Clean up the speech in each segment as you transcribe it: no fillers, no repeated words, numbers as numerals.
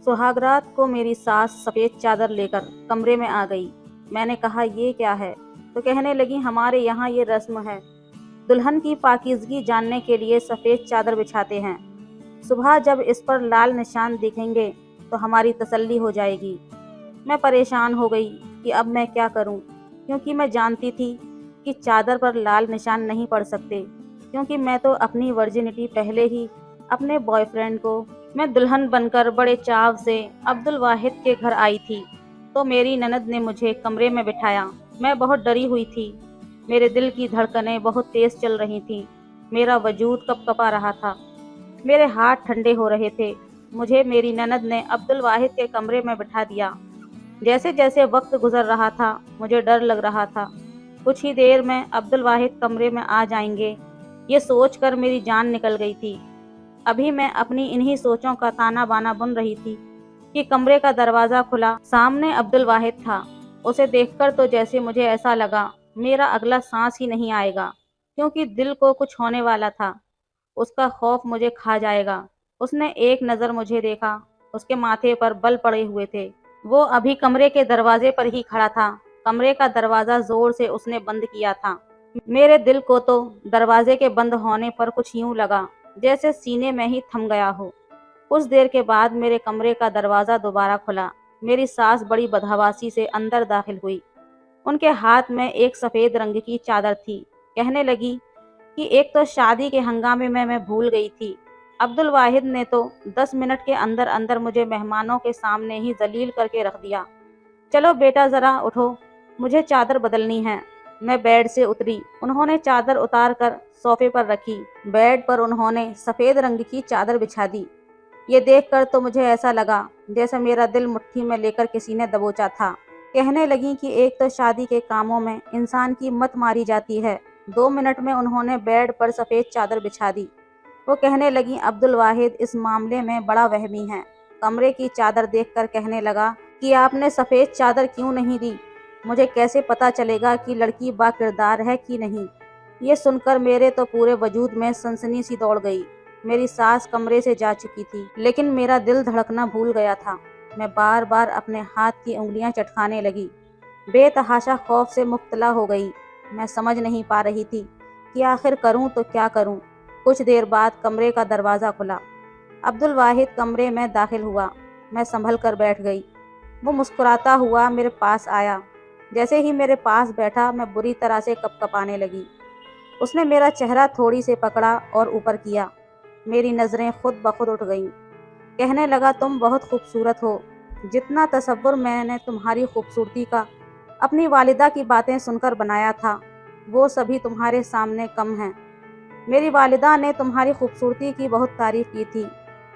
सुहागरात को मेरी सास सफ़ेद चादर लेकर कमरे में आ गई। मैंने कहा, ये क्या है? तो कहने लगी, हमारे यहाँ ये रस्म है, दुल्हन की पाकीज़गी जानने के लिए सफ़ेद चादर बिछाते हैं। सुबह जब इस पर लाल निशान दिखेंगे तो हमारी तसल्ली हो जाएगी। मैं परेशान हो गई कि अब मैं क्या करूं, क्योंकि मैं जानती थी कि चादर पर लाल निशान नहीं पड़ सकते, क्योंकि मैं तो अपनी वर्जिनिटी पहले ही अपने बॉयफ्रेंड को मैं दुल्हन बनकर बड़े चाव से अब्दुल वाहिद के घर आई थी। तो मेरी ननद ने मुझे कमरे में बिठाया। मैं बहुत डरी हुई थी। मेरे दिल की धड़कनें बहुत तेज़ चल रही थीं। मेरा वजूद कँपकँपा रहा था। मेरे हाथ ठंडे हो रहे थे। मुझे मेरी ननद ने अब्दुल वाहिद के कमरे में बिठा दिया। जैसे जैसे वक्त गुजर रहा था, मुझे डर लग रहा था। कुछ ही देर में अब्दुल वाहिद कमरे में आ जाएंगे, ये सोचकर मेरी जान निकल गई थी। अभी मैं अपनी इन्हीं सोचों का ताना बाना बुन रही थी कि कमरे का दरवाज़ा खुला। सामने अब्दुल वाहिद था। उसे देखकर तो जैसे मुझे ऐसा लगा मेरा अगला सांस ही नहीं आएगा, क्योंकि दिल को कुछ होने वाला था। उसका खौफ मुझे खा जाएगा। उसने एक नज़र मुझे देखा। उसके माथे पर बल पड़े हुए थे। वो अभी कमरे के दरवाजे पर ही खड़ा था। कमरे का दरवाज़ा ज़ोर से उसने बंद किया था। मेरे दिल को तो दरवाजे के बंद होने पर कुछ यूं लगा जैसे सीने में ही थम गया हो। कुछ देर के बाद मेरे कमरे का दरवाज़ा दोबारा खुला। मेरी सास बड़ी बदहवासी से अंदर दाखिल हुई। उनके हाथ में एक सफ़ेद रंग की चादर थी। कहने लगी कि एक तो शादी के हंगामे में मैं भूल गई थी। अब्दुल वाहिद ने तो 10 मिनट के अंदर अंदर मुझे मेहमानों के सामने ही जलील करके रख दिया। चलो बेटा ज़रा उठो, मुझे चादर बदलनी है। मैं बेड से उतरी। उन्होंने चादर उतार कर सोफे पर रखी। बेड पर उन्होंने सफ़ेद रंग की चादर बिछा दी। ये देखकर तो मुझे ऐसा लगा जैसे मेरा दिल मुट्ठी में लेकर किसी ने दबोचा था। कहने लगी कि एक तो शादी के कामों में इंसान की मत मारी जाती है। 2 मिनट में उन्होंने बेड पर सफ़ेद चादर बिछा दी। वो कहने लगी, अब्दुल वाहिद इस मामले में बड़ा वहमी है। कमरे की चादर देखकर कहने लगा कि आपने सफ़ेद चादर क्यों नहीं दी? मुझे कैसे पता चलेगा कि लड़की बाकिरदार है कि नहीं? ये सुनकर मेरे तो पूरे वजूद में सनसनी सी दौड़ गई। मेरी सास कमरे से जा चुकी थी, लेकिन मेरा दिल धड़कना भूल गया था। मैं बार बार अपने हाथ की उंगलियां चटकाने लगी। बेतहाशा खौफ से मुब्तला हो गई। मैं समझ नहीं पा रही थी कि आखिर करूं तो क्या करूं। कुछ देर बाद कमरे का दरवाज़ा खुला। अब्दुल वाहिद कमरे में दाखिल हुआ। मैं संभल कर बैठ गई। वो मुस्कुराता हुआ मेरे पास आया। जैसे ही मेरे पास बैठा, मैं बुरी तरह से कँपकँपाने लगी। उसने मेरा चेहरा थोड़ी से पकड़ा और ऊपर किया। मेरी नज़रें खुद ब खुद उठ गईं। कहने लगा, तुम बहुत खूबसूरत हो। जितना तसव्वुर मैंने तुम्हारी खूबसूरती का अपनी वालिदा की बातें सुनकर बनाया था, वो सभी तुम्हारे सामने कम हैं। मेरी वालिदा ने तुम्हारी खूबसूरती की बहुत तारीफ़ की थी,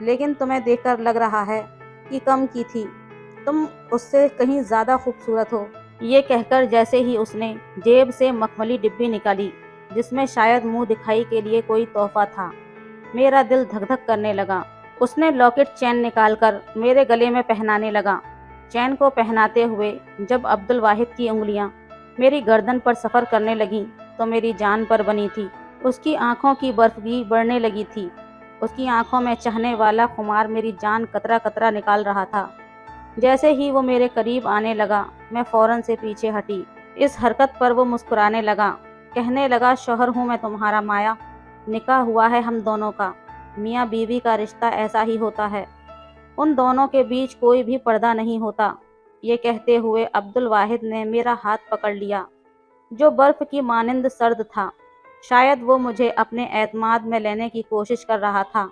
लेकिन तुम्हें देखकर लग रहा है कि कम की थी। तुम उससे कहीं ज़्यादा खूबसूरत हो। ये कहकर जैसे ही उसने जेब से मखमली डिब्बी निकाली, जिसमें शायद मुंह दिखाई के लिए कोई तोहफा था, मेरा दिल धक धक करने लगा। उसने लॉकेट चैन निकालकर मेरे गले में पहनाने लगा। चैन को पहनाते हुए जब अब्दुल वाहिद की उंगलियां मेरी गर्दन पर सफ़र करने लगीं, तो मेरी जान पर बनी थी। उसकी आंखों की बर्फगी बढ़ने लगी थी। उसकी आंखों में चाहने वाला खुमार मेरी जान कतरा कतरा निकाल रहा था। जैसे ही वो मेरे करीब आने लगा, मैं फ़ौरन से पीछे हटी। इस हरकत पर वो मुस्कुराने लगा। कहने लगा, शौहर हूँ मैं तुम्हारा माया, निकाह हुआ है हम दोनों का। मियाँ बीवी का रिश्ता ऐसा ही होता है, उन दोनों के बीच कोई भी पर्दा नहीं होता। ये कहते हुए अब्दुल वाहिद ने मेरा हाथ पकड़ लिया, जो बर्फ़ की मानिंद सर्द था। शायद वो मुझे अपने एतमाद में लेने की कोशिश कर रहा था,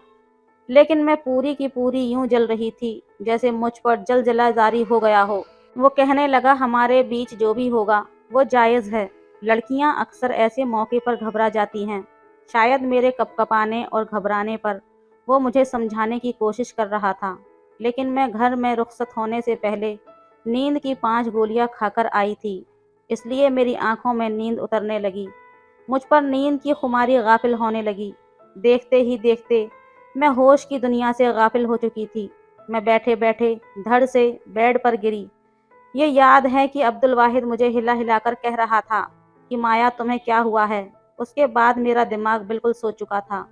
लेकिन मैं पूरी की पूरी यूं जल रही थी जैसे मुझ पर जलजला जारी हो गया हो। वो कहने लगा, हमारे बीच जो भी होगा वो जायज़ है। लड़कियां अक्सर ऐसे मौके पर घबरा जाती हैं। शायद मेरे कपकपाने और घबराने पर वो मुझे समझाने की कोशिश कर रहा था, लेकिन मैं घर में रुखसत होने से पहले नींद की 5 गोलियां खाकर आई थी, इसलिए मेरी आंखों में नींद उतरने लगी। मुझ पर नींद की खुमारी गाफिल होने लगी। देखते ही देखते मैं होश की दुनिया से गाफिल हो चुकी थी। मैं बैठे बैठे धड़ से बेड पर गिरी। ये याद है कि अब्दुल वाहिद मुझे हिला हिलाकर कह रहा था कि माया तुम्हें क्या हुआ है। उसके बाद मेरा दिमाग बिल्कुल सो चुका था।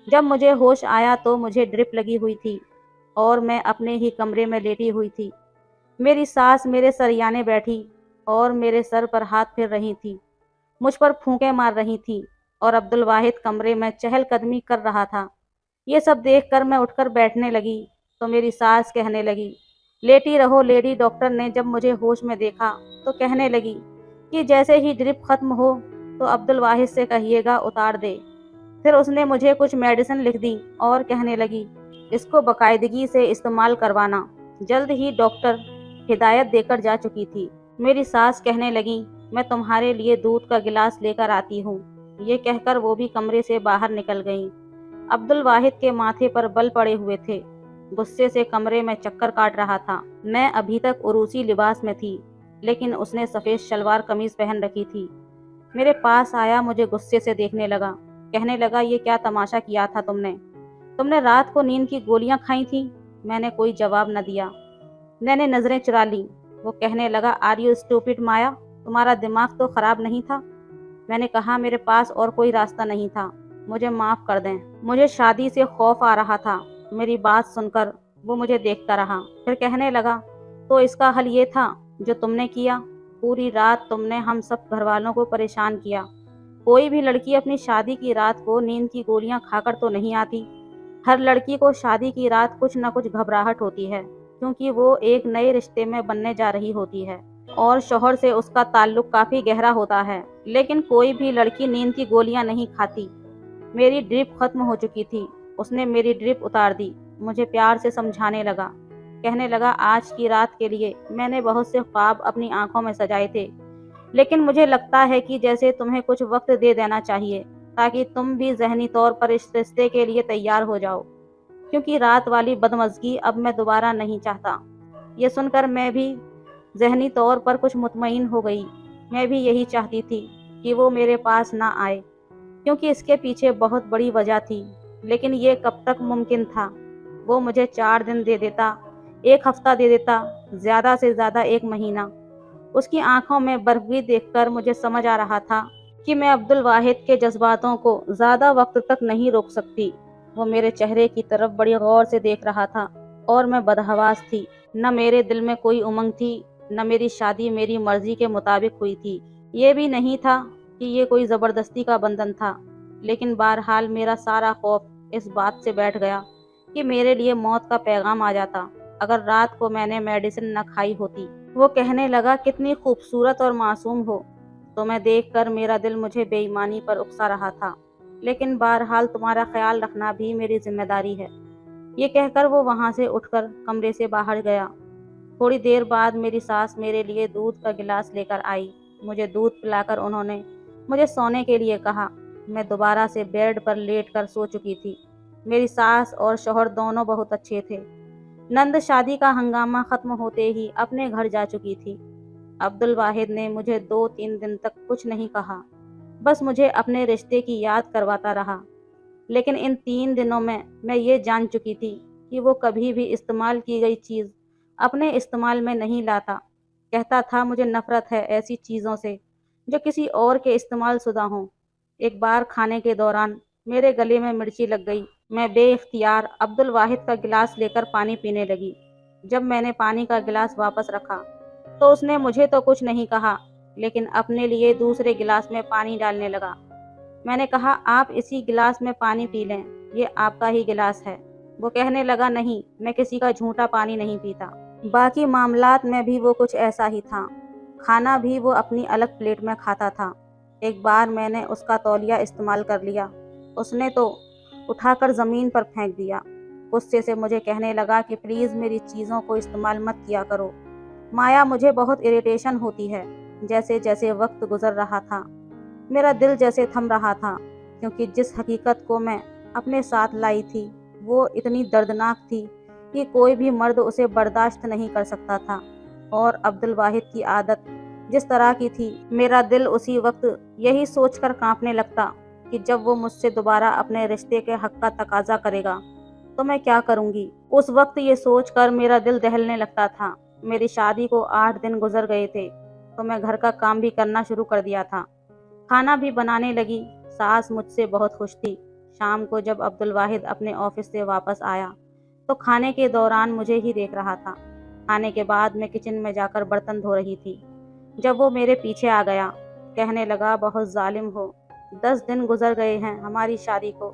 जब मुझे होश आया तो मुझे ड्रिप लगी हुई थी। और मैं अपने ही कमरे में लेटी हुई थी। मेरी सास मेरे सरियाने बैठी और मेरे सर पर हाथ फेर रही थी, मुझ पर फूंके मार रही थी और अब्दुल वाहिद कमरे में चहलकदमी कर रहा था। ये सब देखकर मैं उठकर बैठने लगी तो मेरी सास कहने लगी, लेटी रहो लेडी। डॉक्टर ने जब मुझे होश में देखा तो कहने लगी कि जैसे ही ड्रिप खत्म हो तो अब्दुल वाहिद से कहिएगा उतार दे। फिर उसने मुझे कुछ मेडिसिन लिख दी और कहने लगी, इसको बाकायदगी से इस्तेमाल करवाना। जल्द ही डॉक्टर हिदायत देकर जा चुकी थी। मेरी सास कहने लगी, मैं तुम्हारे लिए दूध का गिलास लेकर आती हूँ। ये कहकर वो भी कमरे से बाहर निकल गईं। अब्दुल वाहिद के माथे पर बल पड़े हुए थे। गुस्से से कमरे में चक्कर काट रहा था। मैं अभी तक उरूसी लिबास में थी, लेकिन उसने सफ़ेद शलवार कमीज पहन रखी थी। मेरे पास आया, मुझे गुस्से से देखने लगा। कहने लगा, ये क्या तमाशा किया था तुमने? तुमने रात को नींद की गोलियां खाई थी? मैंने कोई जवाब न दिया। मैंने नज़रें चुरा ली। वो कहने लगा, आर यू स्टूपिड माया, तुम्हारा दिमाग तो खराब नहीं था? मैंने कहा, मेरे पास और कोई रास्ता नहीं था, मुझे माफ़ कर दें। मुझे शादी से खौफ आ रहा था। मेरी बात सुनकर वो मुझे देखता रहा। फिर कहने लगा, तो इसका हल ये था जो तुमने किया? पूरी रात तुमने हम सब घर वालों को परेशान किया। कोई भी लड़की अपनी शादी की रात को नींद की गोलियां खाकर तो नहीं आती। हर लड़की को शादी की रात कुछ न कुछ घबराहट होती है, क्योंकि वो एक नए रिश्ते में बनने जा रही होती है और शौहर से उसका ताल्लुक काफ़ी गहरा होता है। लेकिन कोई भी लड़की नींद की गोलियां नहीं खाती। मेरी ड्रिप खत्म हो चुकी थी। उसने मेरी ड्रिप उतार दी। मुझे प्यार से समझाने लगा। कहने लगा, आज की रात के लिए मैंने बहुत से ख्वाब अपनी आंखों में सजाए थे, लेकिन मुझे लगता है कि जैसे तुम्हें कुछ वक्त दे देना चाहिए ताकि तुम भी जहनी तौर पर इस रिश्ते के लिए तैयार हो जाओ, क्योंकि रात वाली बदमज़गी अब मैं दोबारा नहीं चाहता। ये सुनकर मैं भी जहनी तौर पर कुछ मुतमईन हो गई। मैं भी यही चाहती थी कि वो मेरे पास ना आए, क्योंकि इसके पीछे बहुत बड़ी वजह थी। लेकिन ये कब तक मुमकिन था? वो मुझे 4 दिन दे देता, 1 हफ्ता दे देता, ज़्यादा से ज़्यादा 1 महीना। उसकी आंखों में बर्फी देखकर मुझे समझ आ रहा था कि मैं अब्दुल वाहिद के जज्बातों को ज़्यादा वक्त तक नहीं रोक सकती। वो मेरे चेहरे की तरफ बड़ी गौर से देख रहा था और मैं बदहवास थी। न मेरे दिल में कोई उमंग थी, न मेरी शादी मेरी मर्जी के मुताबिक हुई थी। ये भी नहीं था कि ये कोई ज़बरदस्ती का बंधन था, लेकिन बहरहाल मेरा सारा खौफ इस बात से बैठ गया कि मेरे लिए मौत का पैगाम आ जाता अगर रात को मैंने मेडिसिन न खाई होती। वो कहने लगा, कितनी खूबसूरत और मासूम हो। तो मैं देखकर मेरा दिल मुझे बेईमानी पर उकसा रहा था, लेकिन बहरहाल तुम्हारा ख्याल रखना भी मेरी जिम्मेदारी है। ये कहकर वो वहाँ से उठकर कमरे से बाहर गया। थोड़ी देर बाद मेरी सास मेरे लिए दूध का गिलास लेकर आई। मुझे दूध पिलाकर उन्होंने मुझे सोने के लिए कहा। मैं दोबारा से बेड पर लेटकर सो चुकी थी। मेरी सास और शौहर दोनों बहुत अच्छे थे। नंद शादी का हंगामा खत्म होते ही अपने घर जा चुकी थी। अब्दुल वाहिद ने मुझे 2-3 दिन तक कुछ नहीं कहा, बस मुझे अपने रिश्ते की याद करवाता रहा। लेकिन इन 3 दिनों में मैं ये जान चुकी थी कि वो कभी भी इस्तेमाल की गई चीज़ अपने इस्तेमाल में नहीं लाता। कहता था, मुझे नफ़रत है ऐसी चीज़ों से जो किसी और के इस्तेमाल शुदा हों। एक बार खाने के दौरान मेरे गले में मिर्ची लग गई। मैं बेइख्तियार अब्दुल वाहिद का गिलास लेकर पानी पीने लगी। जब मैंने पानी का गिलास वापस रखा तो उसने मुझे तो कुछ नहीं कहा, लेकिन अपने लिए दूसरे गिलास में पानी डालने लगा। मैंने कहा, आप इसी गिलास में पानी पी लें, ये आपका ही गिलास है। वो कहने लगा, नहीं, मैं किसी का झूठा पानी नहीं पीता। बाकी मामलात में भी वो कुछ ऐसा ही था। खाना भी वो अपनी अलग प्लेट में खाता था। एक बार मैंने उसका तौलिया इस्तेमाल कर लिया, उसने तो उठाकर ज़मीन पर फेंक दिया। गुस्से से मुझे कहने लगा कि प्लीज़ मेरी चीज़ों को इस्तेमाल मत किया करो माया, मुझे बहुत इरिटेशन होती है। जैसे जैसे वक्त गुजर रहा था मेरा दिल जैसे थम रहा था, क्योंकि जिस हकीकत को मैं अपने साथ लाई थी वो इतनी दर्दनाक थी कि कोई भी मर्द उसे बर्दाश्त नहीं कर सकता था। और अब्दुल वाहिद की आदत जिस तरह की थी, मेरा दिल उसी वक्त यही सोचकर कांपने लगता कि जब वो मुझसे दोबारा अपने रिश्ते के हक का तकाजा करेगा तो मैं क्या करूंगी। उस वक्त ये सोचकर मेरा दिल दहलने लगता था। मेरी शादी को 8 दिन गुजर गए थे तो मैं घर का काम भी करना शुरू कर दिया था, खाना भी बनाने लगी। सास मुझसे बहुत खुश थी। शाम को जब अब्दुल वाहिद अपने ऑफिस से वापस आया तो खाने के दौरान मुझे ही देख रहा था। खाने के बाद मैं किचन में जाकर बर्तन धो रही थी जब वो मेरे पीछे आ गया। कहने लगा, बहुत जालिम हो, 10 दिन गुजर गए हैं हमारी शादी को,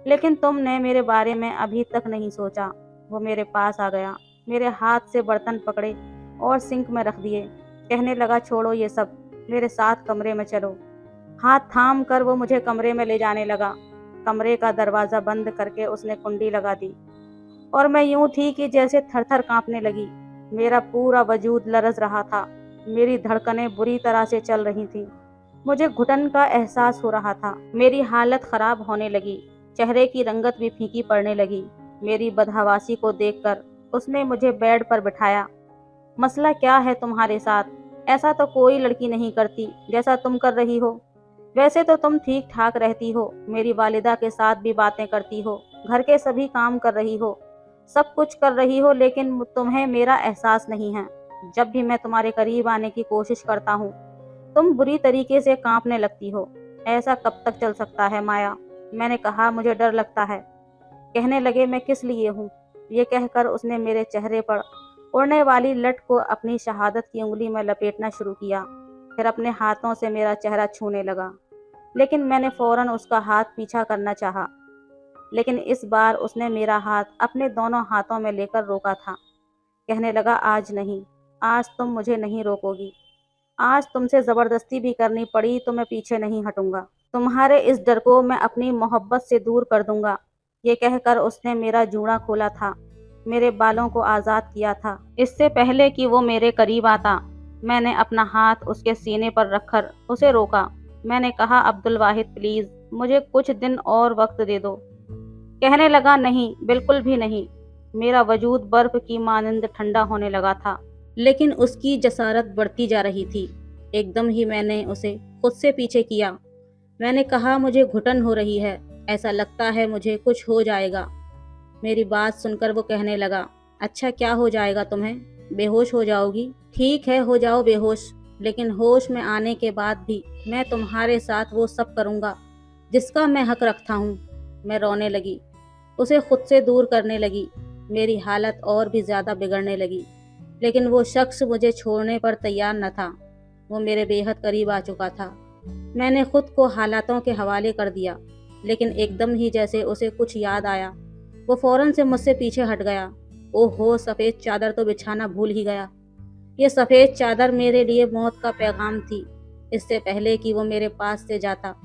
लेकिन तुमने मेरे बारे में अभी तक नहीं सोचा। वो मेरे पास आ गया, मेरे हाथ से बर्तन पकड़े और सिंक में रख दिए। कहने लगा, छोड़ो ये सब, मेरे साथ कमरे में चलो। हाथ थाम कर वो मुझे कमरे में ले जाने लगा। कमरे का दरवाज़ा बंद करके उसने कुंडी लगा दी और मैं यूं थी कि जैसे थर-थर कांपने लगी। मेरा पूरा वजूद लरज रहा था, मेरी धड़कनें बुरी तरह से चल रही थीं। मुझे घुटन का एहसास हो रहा था, मेरी हालत खराब होने लगी, चेहरे की रंगत भी फीकी पड़ने लगी। मेरी बदहवासी को देखकर उसने मुझे बेड पर बिठाया। मसला क्या है तुम्हारे साथ? ऐसा तो कोई लड़की नहीं करती जैसा तुम कर रही हो। वैसे तो तुम ठीक ठाक रहती हो, मेरी वालिदा के साथ भी बातें करती हो, घर के सभी काम कर रही हो, सब कुछ कर रही हो, लेकिन तुम्हें मेरा एहसास नहीं है। जब भी मैं तुम्हारे करीब आने की कोशिश करता हूँ, तुम बुरी तरीके से कांपने लगती हो। ऐसा कब तक चल सकता है माया? मैंने कहा, मुझे डर लगता है। कहने लगे, मैं किस लिए हूँ? ये कहकर उसने मेरे चेहरे पर उड़ने वाली लट को अपनी शहादत की उंगली में लपेटना शुरू किया, फिर अपने हाथों से मेरा चेहरा छूने लगा। लेकिन मैंने फौरन उसका हाथ पीछा करना चाहा, लेकिन इस बार उसने मेरा हाथ अपने दोनों हाथों में लेकर रोका था। कहने लगा, आज नहीं, आज तुम मुझे नहीं रोकोगी। आज तुमसे ज़बरदस्ती भी करनी पड़ी तो मैं पीछे नहीं हटूंगा। तुम्हारे इस डर को मैं अपनी मोहब्बत से दूर कर दूंगा। ये कहकर उसने मेरा जूड़ा खोला था, मेरे बालों को आज़ाद किया था। इससे पहले कि वो मेरे करीब आता, मैंने अपना हाथ उसके सीने पर रखकर उसे रोका। मैंने कहा, अब्दुल वाहिद प्लीज़ मुझे कुछ दिन और वक्त दे दो। कहने लगा, नहीं, बिल्कुल भी नहीं। मेरा वजूद बर्फ की मानंद ठंडा होने लगा था, लेकिन उसकी जसारत बढ़ती जा रही थी। एकदम ही मैंने उसे खुद से पीछे किया। मैंने कहा, मुझे घुटन हो रही है, ऐसा लगता है मुझे कुछ हो जाएगा। मेरी बात सुनकर वो कहने लगा, अच्छा क्या हो जाएगा तुम्हें? बेहोश हो जाओगी? ठीक है, हो जाओ बेहोश, लेकिन होश में आने के बाद भी मैं तुम्हारे साथ वो सब करूँगा जिसका मैं हक रखता हूँ। मैं रोने लगी, उसे खुद से दूर करने लगी। मेरी हालत और भी ज़्यादा बिगड़ने लगी, लेकिन वो शख्स मुझे छोड़ने पर तैयार न था। वो मेरे बेहद करीब आ चुका था। मैंने खुद को हालातों के हवाले कर दिया, लेकिन एकदम ही जैसे उसे कुछ याद आया, वो फौरन से मुझसे पीछे हट गया। ओहो, सफ़ेद चादर तो बिछाना भूल ही गया। ये सफ़ेद चादर मेरे लिए मौत का पैगाम थी। इससे पहले कि वो मेरे पास से जाता,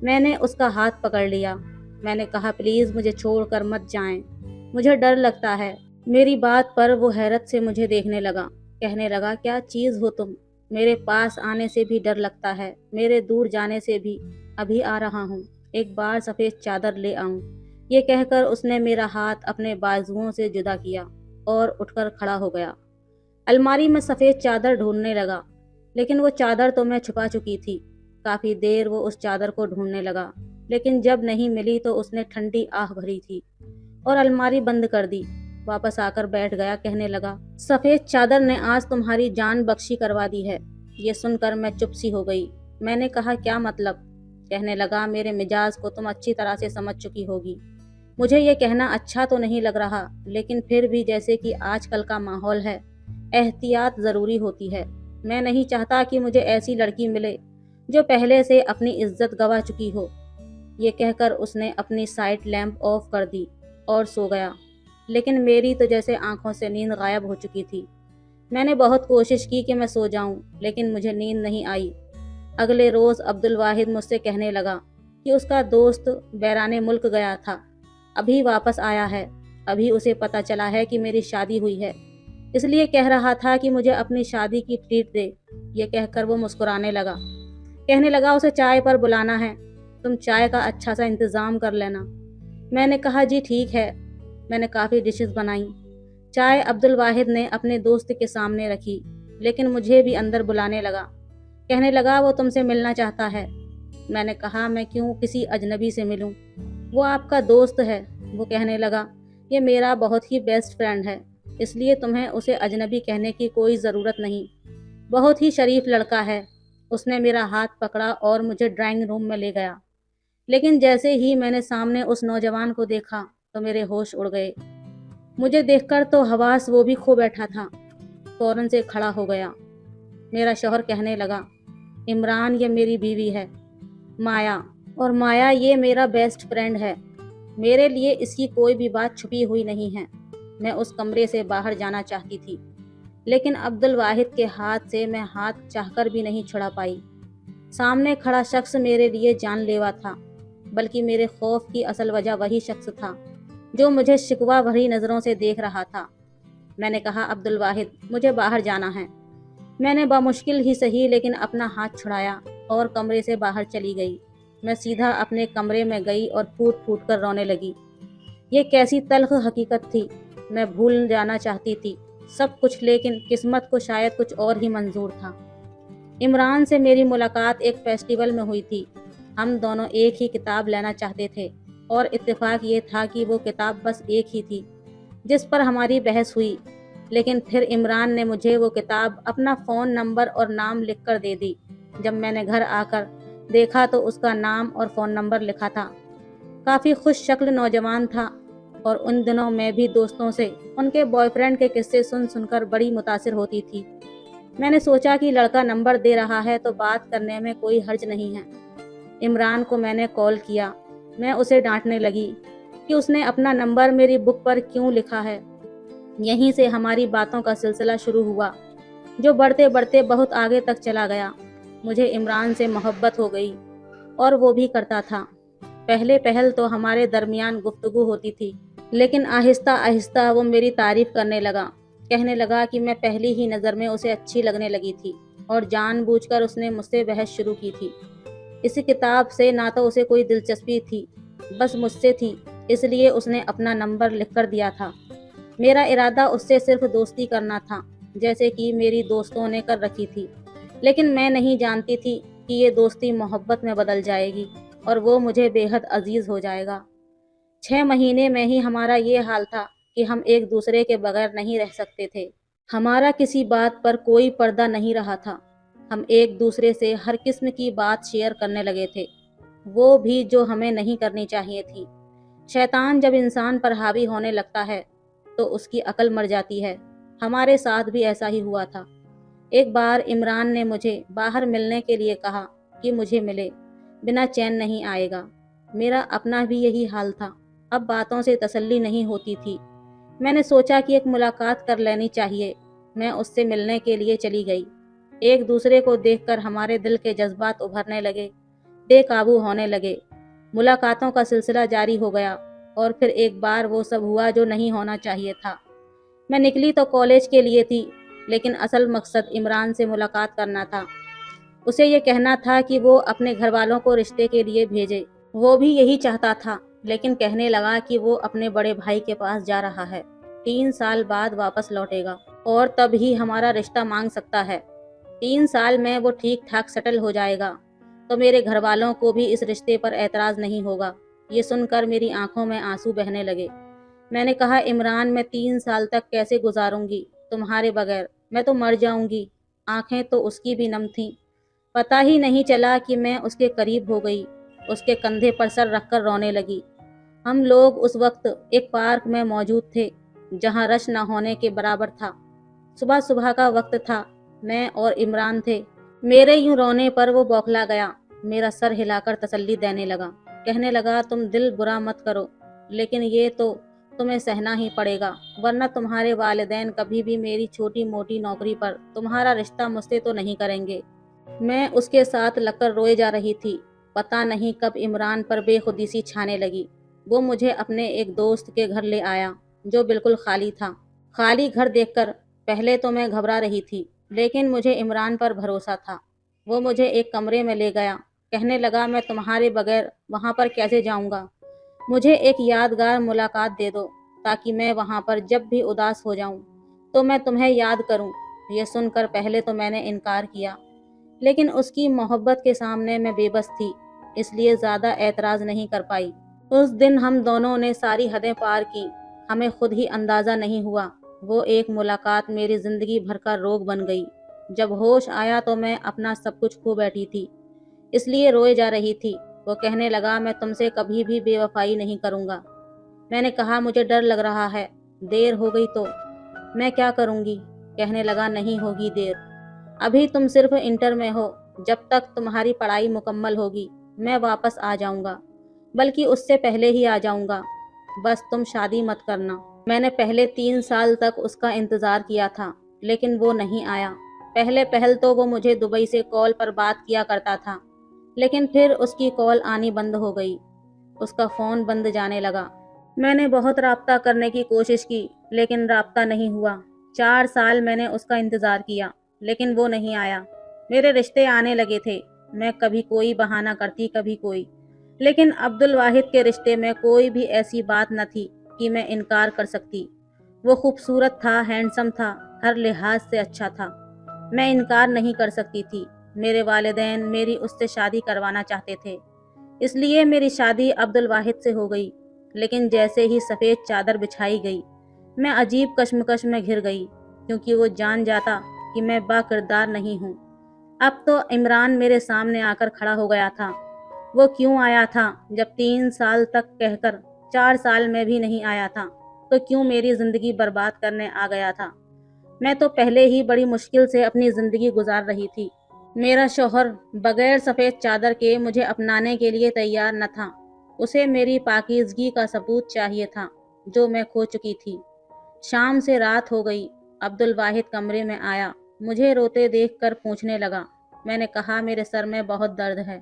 मैंने उसका हाथ पकड़ लिया। मैंने कहा, प्लीज़ मुझे छोड़कर मत जाएं, मुझे डर लगता है। मेरी बात पर वो हैरत से मुझे देखने लगा। कहने लगा, क्या चीज़ हो तुम? मेरे पास आने से भी डर लगता है, मेरे दूर जाने से भी। अभी आ रहा हूँ, एक बार सफ़ेद चादर ले आऊँ। ये कहकर उसने मेरा हाथ अपने बाजुओं से जुदा किया और उठकर खड़ा हो गया। अलमारी में सफ़ेद चादर ढूंढने लगा, लेकिन वो चादर तो मैं छुपा चुकी थी। काफ़ी देर वो उस चादर को ढूंढने लगा, लेकिन जब नहीं मिली तो उसने ठंडी आह भरी थी और अलमारी बंद कर दी। वापस आकर बैठ गया। कहने लगा, सफ़ेद चादर ने आज तुम्हारी जान बख्शी करवा दी है। ये सुनकर मैं चुप सी हो गई। मैंने कहा, क्या मतलब? कहने लगा, मेरे मिजाज को तुम अच्छी तरह से समझ चुकी होगी। मुझे ये कहना अच्छा तो नहीं लग रहा, लेकिन फिर भी जैसे कि आजकल का माहौल है, एहतियात ज़रूरी होती है। मैं नहीं चाहता कि मुझे ऐसी लड़की मिले जो पहले से अपनी इज्जत गंवा चुकी हो। ये कहकर उसने अपनी साइड लैंप ऑफ कर दी और सो गया, लेकिन मेरी तो जैसे आंखों से नींद गायब हो चुकी थी। मैंने बहुत कोशिश की कि मैं सो जाऊं, लेकिन मुझे नींद नहीं आई। अगले रोज़ अब्दुल वाहिद मुझसे कहने लगा कि उसका दोस्त बैराने मुल्क गया था, अभी वापस आया है। अभी उसे पता चला है कि मेरी शादी हुई है, इसलिए कह रहा था कि मुझे अपनी शादी की ट्रीट दे। ये कहकर वो मुस्कुराने लगा। कहने लगा, उसे चाय पर बुलाना है, तुम चाय का अच्छा सा इंतज़ाम कर लेना। मैंने कहा, जी ठीक है। मैंने काफ़ी डिशेस बनाई। चाय अब्दुल वाहिद ने अपने दोस्त के सामने रखी, लेकिन मुझे भी अंदर बुलाने लगा। कहने लगा, वो तुमसे मिलना चाहता है। मैंने कहा, मैं क्यों किसी अजनबी से मिलूं? वो आपका दोस्त है। वो कहने लगा, ये मेरा बहुत ही बेस्ट फ्रेंड है, इसलिए तुम्हें उसे अजनबी कहने की कोई ज़रूरत नहीं। बहुत ही शरीफ लड़का है। उसने मेरा हाथ पकड़ा और मुझे ड्राइंग रूम में ले गया, लेकिन जैसे ही मैंने सामने उस नौजवान को देखा तो मेरे होश उड़ गए। मुझे देखकर तो हवास वो भी खो बैठा था। फौरन से खड़ा हो गया। मेरा शौहर कहने लगा, इमरान ये मेरी बीवी है माया, और माया ये मेरा बेस्ट फ्रेंड है। मेरे लिए इसकी कोई भी बात छुपी हुई नहीं है। मैं उस कमरे से बाहर जाना चाहती थी, लेकिन अब्दुल वाहिद के हाथ से मैं हाथ चाहकर भी नहीं छुड़ा पाई। सामने खड़ा शख्स मेरे लिए जानलेवा था, बल्कि मेरे खौफ की असल वजह वही शख्स था जो मुझे शिकवा भरी नज़रों से देख रहा था। मैंने कहा, अब्दुल वाहिद, मुझे बाहर जाना है। मैंने बामुश्किल ही सही लेकिन अपना हाथ छुड़ाया और कमरे से बाहर चली गई। मैं सीधा अपने कमरे में गई और फूट फूट कर रोने लगी। ये कैसी तल्ख हकीकत थी। मैं भूल जाना चाहती थी सब कुछ, लेकिन किस्मत को शायद कुछ और ही मंजूर था। इमरान से मेरी मुलाकात एक फेस्टिवल में हुई थी। हम दोनों एक ही किताब लेना चाहते थे और इत्तेफाक ये था कि वो किताब बस एक ही थी जिस पर हमारी बहस हुई। लेकिन फिर इमरान ने मुझे वो किताब अपना फ़ोन नंबर और नाम लिख कर दे दी। जब मैंने घर आकर देखा तो उसका नाम और फ़ोन नंबर लिखा था। काफ़ी खुश शक्ल नौजवान था और उन दिनों मैं भी दोस्तों से उनके बॉयफ्रेंड के किस्से सुन सुनकर बड़ी मुतासिर होती थी। मैंने सोचा कि लड़का नंबर दे रहा है तो बात करने में कोई हर्ज नहीं है। इमरान को मैंने कॉल किया। मैं उसे डांटने लगी कि उसने अपना नंबर मेरी बुक पर क्यों लिखा है। यहीं से हमारी बातों का सिलसिला शुरू हुआ, जो बढ़ते बढ़ते बहुत आगे तक चला गया। मुझे इमरान से मोहब्बत हो गई और वो भी करता था। पहले पहल तो हमारे दरमियान गुफ्तगू होती थी, लेकिन आहिस्ता आहिस्ता वो मेरी तारीफ करने लगा। कहने लगा कि मैं पहली ही नज़र में उसे अच्छी लगने लगी थी और जानबूझकर उसने मुझसे बहस शुरू की थी। इस किताब से ना तो उसे कोई दिलचस्पी थी, बस मुझसे थी, इसलिए उसने अपना नंबर लिख कर दिया था। मेरा इरादा उससे सिर्फ दोस्ती करना था, जैसे कि मेरी दोस्तों ने कर रखी थी। लेकिन मैं नहीं जानती थी कि ये दोस्ती मोहब्बत में बदल जाएगी और वो मुझे बेहद अजीज हो जाएगा। 6 महीने में ही हमारा ये हाल था कि हम एक दूसरे के बगैर नहीं रह सकते थे। हमारा किसी बात पर कोई पर्दा नहीं रहा था। हम एक दूसरे से हर किस्म की बात शेयर करने लगे थे, वो भी जो हमें नहीं करनी चाहिए थी। शैतान जब इंसान पर हावी होने लगता है तो उसकी अकल मर जाती है। हमारे साथ भी ऐसा ही हुआ था। एक बार इमरान ने मुझे बाहर मिलने के लिए कहा कि मुझे मिले, बिना चैन नहीं आएगा। मेरा अपना भी यही हाल था। अब बातों से तसल्ली नहीं होती थी। मैंने सोचा कि एक मुलाकात कर लेनी चाहिए। मैं उससे मिलने के लिए चली गई। एक दूसरे को देखकर हमारे दिल के जज्बात उभरने लगे, बेकाबू होने लगे। मुलाकातों का सिलसिला जारी हो गया और फिर एक बार वो सब हुआ जो नहीं होना चाहिए था। मैं निकली तो कॉलेज के लिए थी, लेकिन असल मकसद इमरान से मुलाकात करना था। उसे ये कहना था कि वो अपने घर वालों को रिश्ते के लिए भेजे। वो भी यही चाहता था, लेकिन कहने लगा कि वो अपने बड़े भाई के पास जा रहा है, 3 साल बाद वापस लौटेगा और तब ही हमारा रिश्ता मांग सकता है। 3 साल में वो ठीक ठाक सेटल हो जाएगा तो मेरे घर वालों को भी इस रिश्ते पर एतराज़ नहीं होगा। ये सुनकर मेरी आंखों में आंसू बहने लगे। मैंने कहा, इमरान, मैं 3 साल तक कैसे गुजारूंगी तुम्हारे बगैर? मैं तो मर जाऊंगी। आंखें तो उसकी भी नम थीं। पता ही नहीं चला कि मैं उसके करीब हो गई। उसके कंधे पर सर रखकर रोने लगी। हम लोग उस वक्त एक पार्क में मौजूद थे जहां रश न होने के बराबर था। सुबह सुबह का वक्त था। मैं और इमरान थे। मेरे यूं रोने पर वो बौखला गया। मेरा सर हिलाकर तसल्ली देने लगा। कहने लगा, तुम दिल बुरा मत करो, लेकिन ये तो तुम्हें सहना ही पड़ेगा, वरना तुम्हारे वालिदैन कभी भी मेरी छोटी मोटी नौकरी पर तुम्हारा रिश्ता मुझसे तो नहीं करेंगे। मैं उसके साथ लगकर रोए जा रही थी। पता नहीं कब इमरान पर बेखुदी सी छाने लगी। वो मुझे अपने एक दोस्त के घर ले आया जो बिल्कुल खाली था। खाली घर देखकर पहले तो मैं घबरा रही थी, लेकिन मुझे इमरान पर भरोसा था। वो मुझे एक कमरे में ले गया। कहने लगा, मैं तुम्हारे बगैर वहाँ पर कैसे जाऊँगा? मुझे एक यादगार मुलाकात दे दो ताकि मैं वहाँ पर जब भी उदास हो जाऊँ तो मैं तुम्हें याद करूँ। ये सुनकर पहले तो मैंने इनकार किया, लेकिन उसकी मोहब्बत के सामने मैं बेबस थी, इसलिए ज़्यादा एतराज़ नहीं कर पाई। उस दिन हम दोनों ने सारी हदें पार की। हमें खुद ही अंदाज़ा नहीं हुआ वो एक मुलाकात मेरी ज़िंदगी भर का रोग बन गई। जब होश आया तो मैं अपना सब कुछ खो बैठी थी, इसलिए रोए जा रही थी। वो कहने लगा, मैं तुमसे कभी भी बेवफाई नहीं करूँगा। मैंने कहा, मुझे डर लग रहा है। دیر ہو گئی تو میں کیا کروں گی؟ کہنے لگا نہیں ہوگی دیر، ابھی تم صرف انٹر میں ہو، جب تک تمہاری پڑھائی مکمل ہوگی میں واپس آ جاؤں گا، بلکہ اس سے پہلے ہی آ جاؤں گا، بس تم شادی مت کرنا۔ میں نے پہلے 3 سال تک اس کا انتظار کیا تھا لیکن وہ نہیں آیا۔ پہل تو وہ مجھے دبئی سے کال پر بات کیا کرتا تھا، لیکن پھر اس کی کال آنی بند ہو گئی، اس کا فون بند جانے لگا۔ میں نے بہت رابطہ کرنے کی کوشش کی لیکن رابطہ نہیں ہوا۔ 4 سال میں نے اس کا انتظار کیا لیکن وہ نہیں آیا۔ میرے رشتے آنے لگے تھے، میں کبھی کوئی بہانہ کرتی کبھی کوئی، لیکن عبدالواحد کے رشتے میں کوئی بھی ایسی بات نہ تھی کہ میں انکار کر سکتی۔ وہ خوبصورت تھا، ہینڈسم تھا، ہر لحاظ سے اچھا تھا، میں انکار نہیں کر سکتی تھی۔ میرے والدین میری اس سے شادی کروانا چاہتے تھے، اس لیے میری شادی عبدالواحد سے ہو گئی، لیکن جیسے ہی سفید چادر بچھائی گئی میں عجیب کشمکش میں گھر گئی، کیونکہ وہ جان جاتا کہ میں با کردار نہیں ہوں۔ اب تو عمران میرے سامنے آ کر کھڑا ہو گیا تھا۔ وہ کیوں آیا تھا جب 3 سال تک کہہ کر 4 سال میں بھی نہیں آیا تھا؟ تو کیوں میری زندگی برباد کرنے آ گیا تھا؟ میں تو پہلے ہی بڑی مشکل سے اپنی زندگی گزار رہی تھی۔ میرا شوہر بغیر سفید چادر کے مجھے اپنانے کے لیے تیار نہ تھا، اسے میری پاکیزگی کا ثبوت چاہیے تھا جو میں کھو چکی تھی۔ شام سے رات ہو گئی، عبدالواحد کمرے میں آیا، مجھے روتے دیکھ کر پوچھنے لگا۔ میں نے کہا میرے سر میں بہت درد ہے۔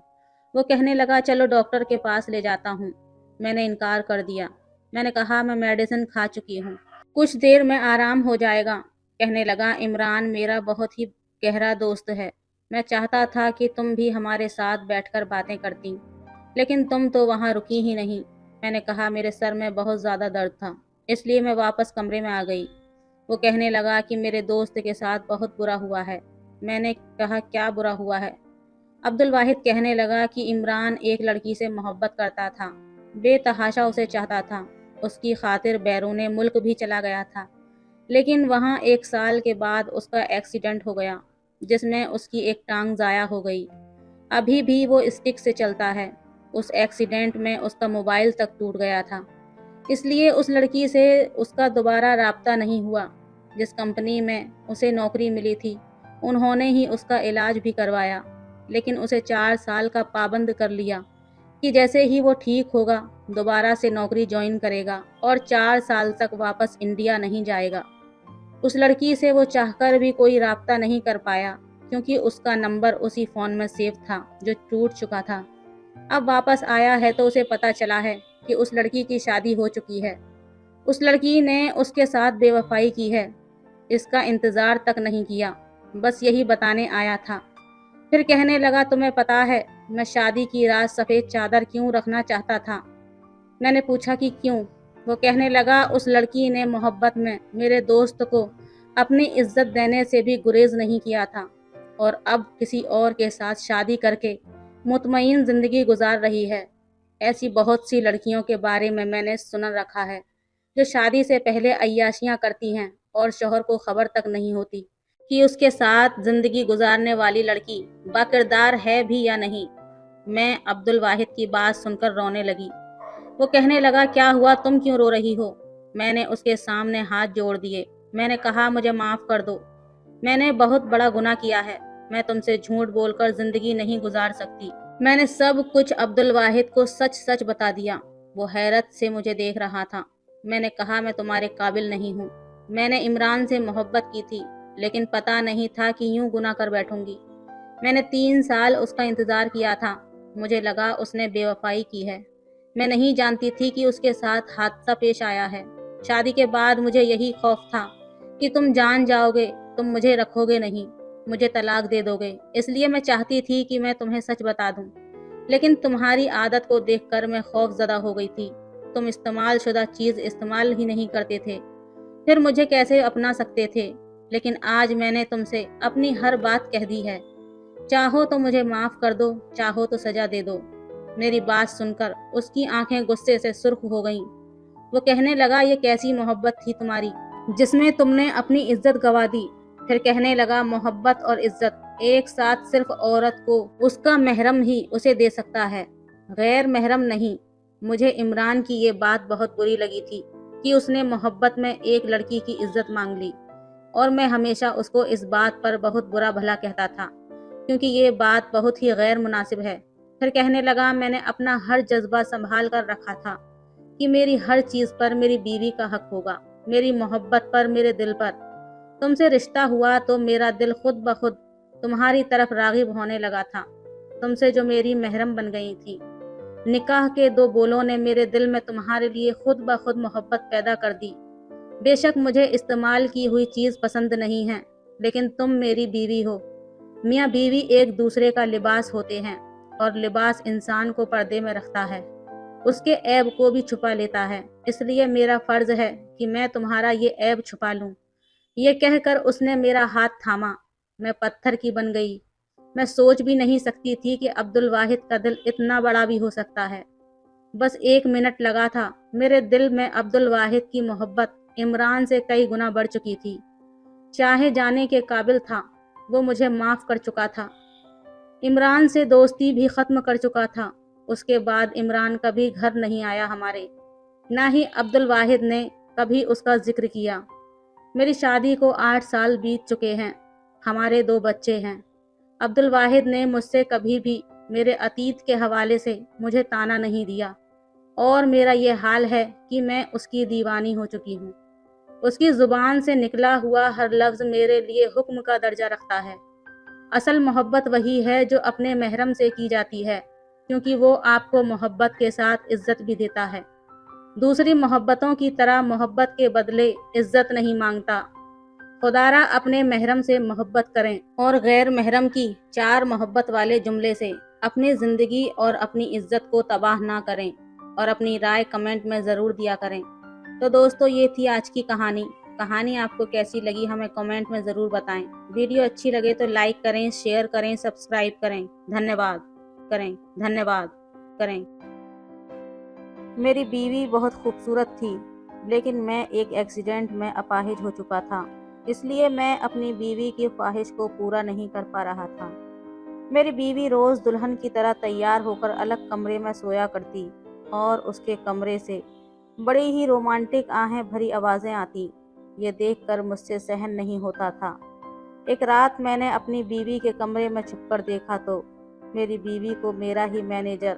وہ کہنے لگا چلو ڈاکٹر کے پاس لے جاتا ہوں۔ میں نے انکار کر دیا۔ میں نے کہا میں میڈیسن کھا چکی ہوں، کچھ دیر میں آرام ہو جائے گا۔ کہنے لگا عمران میرا بہت ہی گہرا دوست ہے، میں چاہتا تھا کہ تم بھی ہمارے ساتھ بیٹھ کر باتیں کرتی، لیکن تم تو وہاں رکی ہی نہیں۔ میں نے کہا میرے سر میں بہت زیادہ درد تھا، اس لیے میں واپس کمرے میں آ گئی۔ وہ کہنے لگا کہ میرے دوست کے ساتھ بہت برا ہوا ہے۔ میں نے کہا کیا برا ہوا ہے؟ عبدالواحد کہنے لگا کہ عمران ایک لڑکی سے محبت کرتا تھا، بے تحاشا اسے چاہتا تھا، اس کی خاطر بیرون ملک بھی چلا گیا تھا، لیکن وہاں 1 سال کے بعد اس کا ایکسیڈنٹ ہو گیا جس میں اس کی ایک ٹانگ ضائع ہو گئی۔ ابھی بھی وہ اسٹک سے چلتا ہے۔ اس ایکسیڈنٹ میں اس کا موبائل تک ٹوٹ گیا تھا، اس لیے اس لڑکی سے اس کا دوبارہ رابطہ نہیں ہوا۔ جس کمپنی میں اسے نوکری ملی تھی انہوں نے ہی اس کا علاج بھی کروایا، لیکن اسے 4 سال کا پابند کر لیا کہ جیسے ہی وہ ٹھیک ہوگا دوبارہ سے نوکری جوائن کرے گا اور 4 سال تک واپس انڈیا نہیں جائے گا۔ اس لڑکی سے وہ چاہ کر بھی کوئی رابطہ نہیں کر پایا کیونکہ اس کا نمبر اسی فون میں سیو تھا جو ٹوٹ چکا تھا۔ اب واپس آیا ہے تو اسے پتا چلا ہے کہ اس لڑکی کی شادی ہو چکی ہے، اس لڑکی نے اس کے ساتھ بے وفائی کی ہے، اس کا انتظار تک نہیں کیا، بس یہی بتانے آیا تھا۔ پھر کہنے لگا تمہیں پتا ہے میں شادی کی رات سفید چادر کیوں رکھنا چاہتا تھا؟ میں نے پوچھا کہ کیوں؟ وہ کہنے لگا اس لڑکی نے محبت میں میرے دوست کو اپنی عزت دینے سے بھی گریز نہیں کیا تھا، اور اب کسی اور کے ساتھ شادی کر کے مطمئن زندگی گزار رہی ہے۔ ایسی بہت سی لڑکیوں کے بارے میں نے سن رکھا ہے جو شادی سے پہلے عیاشیاں کرتی ہیں اور شوہر کو خبر تک نہیں ہوتی کہ اس کے ساتھ زندگی گزارنے والی لڑکی باکردار ہے بھی یا نہیں۔ میں عبدالواحد کی بات سن کر رونے لگی۔ وہ کہنے لگا کیا ہوا، تم کیوں رو رہی ہو؟ میں نے اس کے سامنے ہاتھ جوڑ دیے۔ میں نے کہا مجھے معاف کر دو، میں نے بہت بڑا گناہ کیا ہے، میں تم سے جھوٹ بول کر زندگی نہیں گزار سکتی۔ میں نے سب کچھ عبدالواحد کو سچ سچ بتا دیا۔ وہ حیرت سے مجھے دیکھ رہا تھا۔ میں نے کہا میں تمہارے قابل نہیں ہوں، میں نے عمران سے محبت کی تھی لیکن پتا نہیں تھا کہ یوں گناہ کر بیٹھوں گی۔ میں نے 3 سال اس کا انتظار کیا تھا، مجھے لگا اس نے بے وفائی کی ہے، میں نہیں جانتی تھی کہ اس کے ساتھ حادثہ پیش آیا ہے۔ شادی کے بعد مجھے یہی خوف تھا کہ تم جان جاؤ گے، تم مجھے رکھو گے نہیں، مجھے طلاق دے دو گے، اس لیے میں چاہتی تھی کہ میں تمہیں سچ بتا دوں، لیکن تمہاری عادت کو دیکھ کر میں خوف زدہ ہو گئی تھی۔ تم استعمال شدہ چیز استعمال ہی نہیں کرتے تھے، پھر مجھے کیسے اپنا سکتے تھے؟ لیکن آج میں نے تم سے اپنی ہر بات کہہ دی ہے، چاہو تو مجھے معاف کر دو، چاہو تو سزا دے دو۔ میری بات سن کر اس کی آنکھیں غصے سے سرخ ہو گئیں۔ وہ کہنے لگا یہ کیسی محبت تھی تمہاری جس میں تم نے اپنی عزت گنوا دی؟ پھر کہنے لگا محبت اور عزت ایک ساتھ صرف عورت کو اس کا محرم ہی اسے دے سکتا ہے، غیر محرم نہیں۔ مجھے عمران کی یہ بات بہت بری لگی تھی۔ کہ اس نے محبت میں ایک لڑکی کی عزت مانگ لی، اور میں ہمیشہ اس کو اس بات پر بہت برا بھلا کہتا تھا، کیونکہ یہ بات بہت ہی غیر مناسب ہے۔ پھر کہنے لگا میں نے اپنا ہر جذبہ سنبھال کر رکھا تھا کہ میری ہر چیز پر میری بیوی کا حق ہوگا، میری محبت پر، میرے دل پر۔ تم سے رشتہ ہوا تو میرا دل خود بخود تمہاری طرف راغب ہونے لگا تھا، تم سے جو میری محرم بن گئی تھی۔ نکاح کے 2 بولوں نے میرے دل میں تمہارے لیے خود بخود محبت پیدا کر دی۔ بے شک مجھے استعمال کی ہوئی چیز پسند نہیں ہے، لیکن تم میری بیوی ہو۔ میاں بیوی ایک دوسرے کا لباس ہوتے ہیں، اور لباس انسان کو پردے میں رکھتا ہے، اس کے عیب کو بھی چھپا لیتا ہے۔ اس لیے میرا فرض ہے کہ میں تمہارا یہ عیب چھپا لوں۔ یہ کہہ کر اس نے میرا ہاتھ تھاما۔ میں پتھر کی بن گئی۔ میں سوچ بھی نہیں سکتی تھی کہ عبد الواحد کا دل اتنا بڑا بھی ہو سکتا ہے۔ بس 1 منٹ لگا تھا، میرے دل میں عبد الواحد کی محبت عمران سے کئی گنا بڑھ چکی تھی۔ چاہے جانے کے قابل تھا، وہ مجھے معاف کر چکا تھا، عمران سے دوستی بھی ختم کر چکا تھا۔ اس کے بعد عمران کبھی گھر نہیں آیا ہمارے، نہ ہی عبد الواحد نے کبھی اس کا ذکر کیا۔ میری شادی کو 8 سال بیت چکے ہیں، ہمارے 2 بچے ہیں۔ عبد الواحد نے مجھ سے کبھی بھی میرے عتیق کے حوالے سے مجھے طعنہ نہیں دیا، اور میرا یہ حال ہے کہ میں اس کی دیوانی ہو چکی ہوں۔ اس کی زبان سے نکلا ہوا ہر لفظ میرے لیے حکم کا درجہ رکھتا ہے۔ اصل محبت وہی ہے جو اپنے محرم سے کی جاتی ہے، کیونکہ وہ آپ کو محبت کے ساتھ عزت بھی دیتا ہے۔ دوسری محبتوں کی طرح محبت کے بدلے عزت نہیں مانگتا۔ خدارا اپنے محرم سے محبت کریں، اور غیر محرم کی 4 محبت والے جملے سے اپنی زندگی اور اپنی عزت کو تباہ نہ کریں، اور اپنی رائے کمنٹ میں ضرور دیا کریں۔ تو دوستو، یہ تھی آج کی کہانی آپ کو کیسی لگی ہمیں کمنٹ میں ضرور بتائیں۔ ویڈیو اچھی لگے تو لائک کریں، شیئر کریں، سبسکرائب کریں۔ دھنیہ واد کریں۔ میری بیوی بہت خوبصورت تھی، لیکن میں ایک ایکسیڈنٹ میں اپاہج ہو چکا تھا، اس لیے میں اپنی بیوی کی خواہش کو پورا نہیں کر پا رہا تھا۔ میری بیوی روز دلہن کی طرح تیار ہو کر الگ کمرے میں سویا کرتی، اور اس کے کمرے سے بڑی ہی رومانٹک آہیں بھری آوازیں آتی۔ یہ دیکھ کر مجھ سے سہن نہیں ہوتا تھا۔ ایک رات میں نے اپنی بیوی کے کمرے میں چھپ کر دیکھا تو میری بیوی کو میرا ہی مینیجر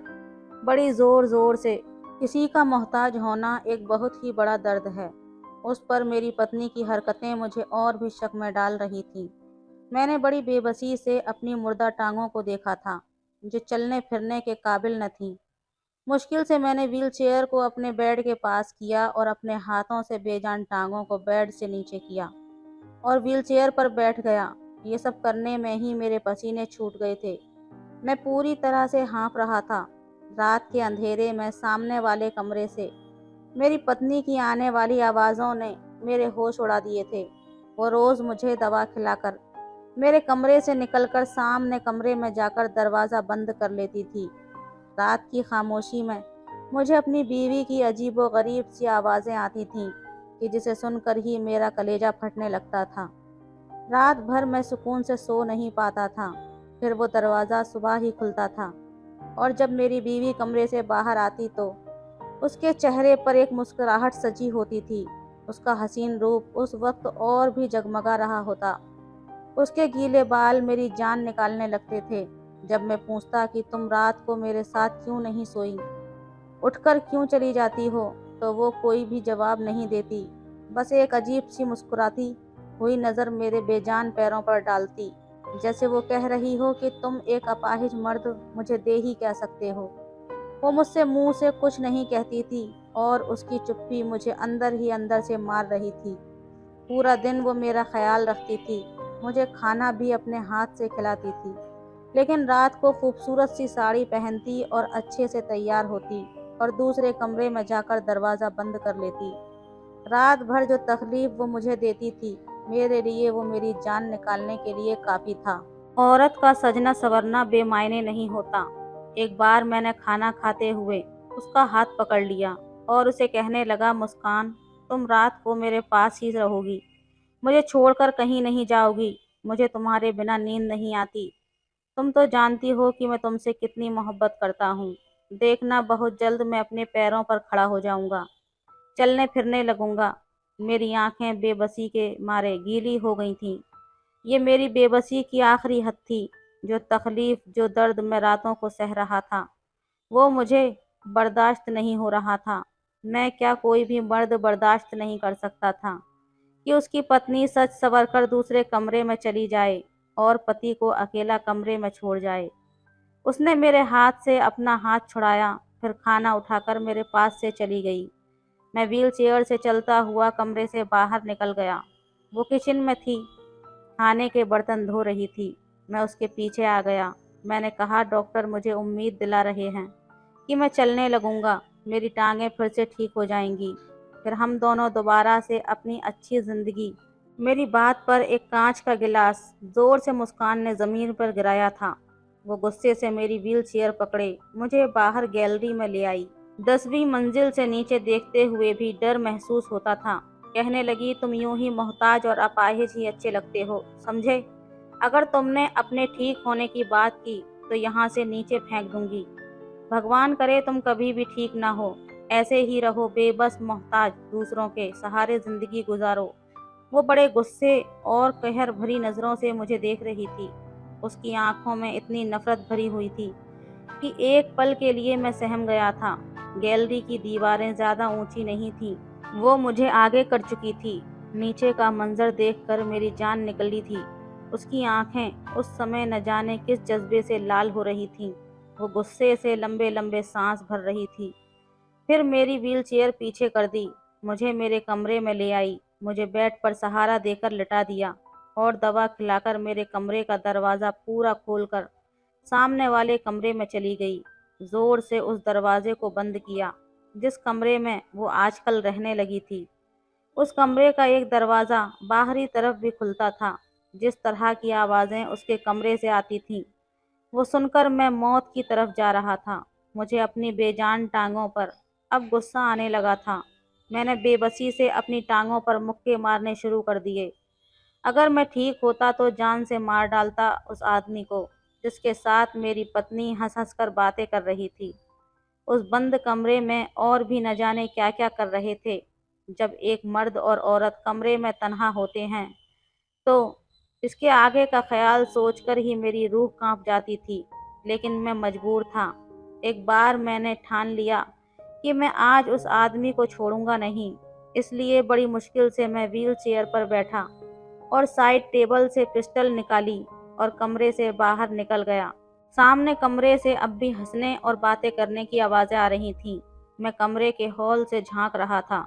بڑی زور زور سے کسی کا محتاج ہونا ایک بہت ہی بڑا درد ہے، اس پر میری پتنی کی حرکتیں مجھے اور بھی شک میں ڈال رہی تھیں۔ میں نے بڑی بے بسی سے اپنی مردہ ٹانگوں کو دیکھا تھا، جو چلنے پھرنے کے قابل نہ تھیں۔ مشکل سے میں نے ویل چیئر کو اپنے بیڈ کے پاس کیا، اور اپنے ہاتھوں سے بے جان ٹانگوں کو بیڈ سے نیچے کیا اور ویل چیئر پر بیٹھ گیا۔ یہ سب کرنے میں ہی میرے پسینے چھوٹ گئے تھے۔ میں پوری طرح سے ہانپ رہا تھا۔ رات کے اندھیرے میں سامنے والے کمرے سے میری پتنی کی آنے والی آوازوں نے میرے ہوش اڑا دیے تھے۔ وہ روز مجھے دوا کھلا کر میرے کمرے سے نکل کر سامنے کمرے میں جا کر دروازہ بند کر لیتی تھی۔ رات کی خاموشی میں مجھے اپنی بیوی کی عجیب و غریب سی آوازیں آتی تھیں کہ جسے سن کر ہی میرا کلیجہ پھٹنے لگتا تھا۔ رات بھر میں سکون سے سو نہیں پاتا تھا۔ پھر وہ دروازہ صبح ہی کھلتا تھا، اور جب میری بیوی کمرے سے باہر آتی تو اس کے چہرے پر ایک مسکراہٹ سجی ہوتی تھی۔ اس کا حسین روپ اس وقت اور بھی جگمگا رہا ہوتا۔ اس کے گیلے بال میری جان نکالنے لگتے تھے جب میں پوچھتا کہ تم رات کو میرے ساتھ کیوں نہیں سوئی، اٹھ کر کیوں چلی جاتی ہو، تو وہ کوئی بھی جواب نہیں دیتی، بس ایک عجیب سی مسکراتی ہوئی نظر میرے بے جان پیروں پر ڈالتی، جیسے وہ کہہ رہی ہو کہ تم ایک اپاہج مرد مجھے دے ہی کیا سکتے ہو۔ وہ مجھ سے منہ سے کچھ نہیں کہتی تھی، اور اس کی چپی مجھے اندر ہی اندر سے مار رہی تھی۔ پورا دن وہ میرا خیال رکھتی تھی، مجھے کھانا بھی اپنے ہاتھ سے کھلاتی تھی، لیکن رات کو خوبصورت سی ساڑی پہنتی اور اچھے سے تیار ہوتی، اور دوسرے کمرے میں جا کر دروازہ بند کر لیتی۔ رات بھر جو تکلیف وہ مجھے دیتی تھی، میرے لیے وہ میری جان نکالنے کے لیے کافی تھا۔ عورت کا سجنا سنورنا بے معنی نہیں ہوتا۔ ایک بار میں نے کھانا کھاتے ہوئے اس کا ہاتھ پکڑ لیا اور اسے کہنے لگا، مسکان، تم رات کو میرے پاس ہی رہو گی، مجھے چھوڑ کر کہیں نہیں جاؤ گی۔ مجھے تمہارے بنا نیند نہیں آتی۔ تم تو جانتی ہو کہ میں تم سے کتنی محبت کرتا ہوں۔ دیکھنا بہت جلد میں اپنے پیروں پر کھڑا ہو جاؤں گا۔ चलने फिरने लगूंगा। मेरी आंखें बेबसी के मारे गीली हो गई थीं। ये मेरी बेबसी की आखिरी हद थी। जो तकलीफ, जो दर्द मैं रातों को सह रहा था, वो मुझे बर्दाश्त नहीं हो रहा था। मैं क्या, कोई भी मर्द बर्दाश्त नहीं कर सकता था कि उसकी पत्नी सच संवर कर दूसरे कमरे में चली जाए और पति को अकेला कमरे में छोड़ जाए। उसने मेरे हाथ से अपना हाथ छुड़ाया, फिर खाना उठाकर मेरे पास से चली गई। मैं व्हील चेयर से चलता हुआ कमरे से बाहर निकल गया। वो किचन में थी, खाने के बर्तन धो रही थी। मैं उसके पीछे आ गया। मैंने कहा, डॉक्टर मुझे उम्मीद दिला रहे हैं कि मैं चलने लगूंगा, मेरी टांगें फिर से ठीक हो जाएंगी, फिर हम दोनों दोबारा से अपनी अच्छी जिंदगी। मेरी बात पर एक कांच का गिलास जोर से मुस्कान ने जमीन पर गिराया था। वो गुस्से से मेरी व्हील चेयर पकड़े मुझे बाहर गैलरी में ले आई। 10वीं मंजिल से नीचे देखते हुए भी डर महसूस होता था। कहने लगी, तुम यूं ही मोहताज और अपाहिज ही अच्छे लगते हो, समझे? अगर तुमने अपने ठीक होने की बात की तो यहाँ से नीचे फेंक दूंगी। भगवान करे तुम कभी भी ठीक ना हो, ऐसे ही रहो बेबस मोहताज, दूसरों के सहारे जिंदगी गुजारो। वो बड़े गुस्से और कहर भरी नज़रों से मुझे देख रही थी। उसकी आंखों में इतनी नफरत भरी हुई थी कि एक पल के लिए मैं सहम गया था। गैलरी की दीवारें ज़्यादा ऊंची नहीं थीं, वो मुझे आगे कर चुकी थी। नीचे का मंजर देखकर मेरी जान निकली थी। उसकी आंखें उस समय न जाने किस जज्बे से लाल हो रही थीं। वो गुस्से से लंबे लंबे सांस भर रही थी। फिर मेरी व्हील चेयर पीछे कर दी, मुझे मेरे कमरे में ले आई, मुझे बेड पर सहारा देकर लिटा दिया और दवा खिलाकर मेरे कमरे का दरवाज़ा पूरा खोलकर सामने वाले कमरे में चली गई। जोर से उस दरवाजे को बंद किया जिस कमरे में वो आजकल रहने लगी थी। उस कमरे का एक दरवाज़ा बाहरी तरफ भी खुलता था। जिस तरह की आवाज़ें उसके कमरे से आती थीं, वो सुनकर मैं मौत की तरफ जा रहा था। मुझे अपनी बेजान टांगों पर अब गुस्सा आने लगा था। मैंने बेबसी से अपनी टांगों पर मुक्के मारने शुरू कर दिए। अगर मैं ठीक होता तो जान से मार डालता उस आदमी को जिसके साथ मेरी पत्नी हंस हंस कर बातें कर रही थी। उस बंद कमरे में और भी न जाने क्या क्या कर रहे थे। जब एक मर्द और औरत कमरे में तन्हा होते हैं तो इसके आगे का ख्याल सोचकर ही मेरी रूह कांप जाती थी। लेकिन मैं मजबूर था। एक बार मैंने ठान लिया कि मैं आज उस आदमी को छोड़ूंगा नहीं। इसलिए बड़ी मुश्किल से मैं व्हील चेयर पर बैठा और साइड टेबल से पिस्टल निकाली और कमरे से बाहर निकल गया। सामने कमरे से अब भी हंसने और बातें करने की आवाज़ें आ रही थीं। मैं कमरे के हॉल से झांक रहा था।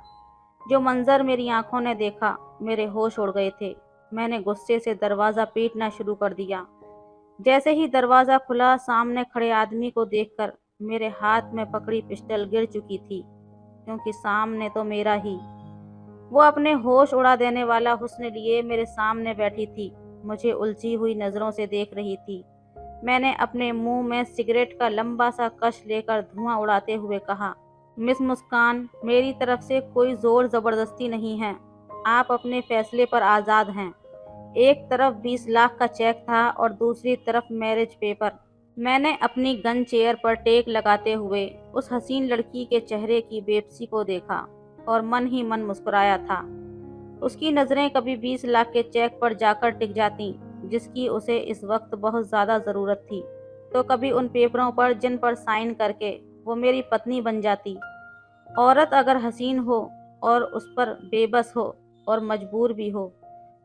जो मंजर मेरी आंखों ने देखा, मेरे होश उड़ गए थे। मैंने गुस्से से दरवाज़ा पीटना शुरू कर दिया। जैसे ही दरवाज़ा खुला, सामने खड़े आदमी को देखकर मेरे हाथ में पकड़ी पिस्टल गिर चुकी थी, क्योंकि सामने तो मेरा ही। वो अपने होश उड़ा देने वाला हुस्न लिए मेरे सामने बैठी थी, मुझे उलझी हुई नज़रों से देख रही थी। मैंने अपने मुंह में सिगरेट का लंबा सा कश लेकर धुआं उड़ाते हुए कहा, मिस मुस्कान, मेरी तरफ से कोई ज़ोर ज़बरदस्ती नहीं है। आप अपने फैसले पर आज़ाद हैं। एक तरफ 20 लाख का चेक था और दूसरी तरफ मैरिज पेपर। मैंने अपनी गन चेयर पर टेक लगाते हुए उस हसीन लड़की के चेहरे की बेबसी को देखा और मन ही मन मुस्कुराया था। उसकी नज़रें कभी 20 लाख के चेक पर जाकर टिक जाती जिसकी उसे इस वक्त बहुत ज़्यादा ज़रूरत थी, तो कभी उन पेपरों पर जिन पर साइन करके वो मेरी पत्नी बन जाती। औरत अगर हसीन हो और उस पर बेबस हो और मजबूर भी हो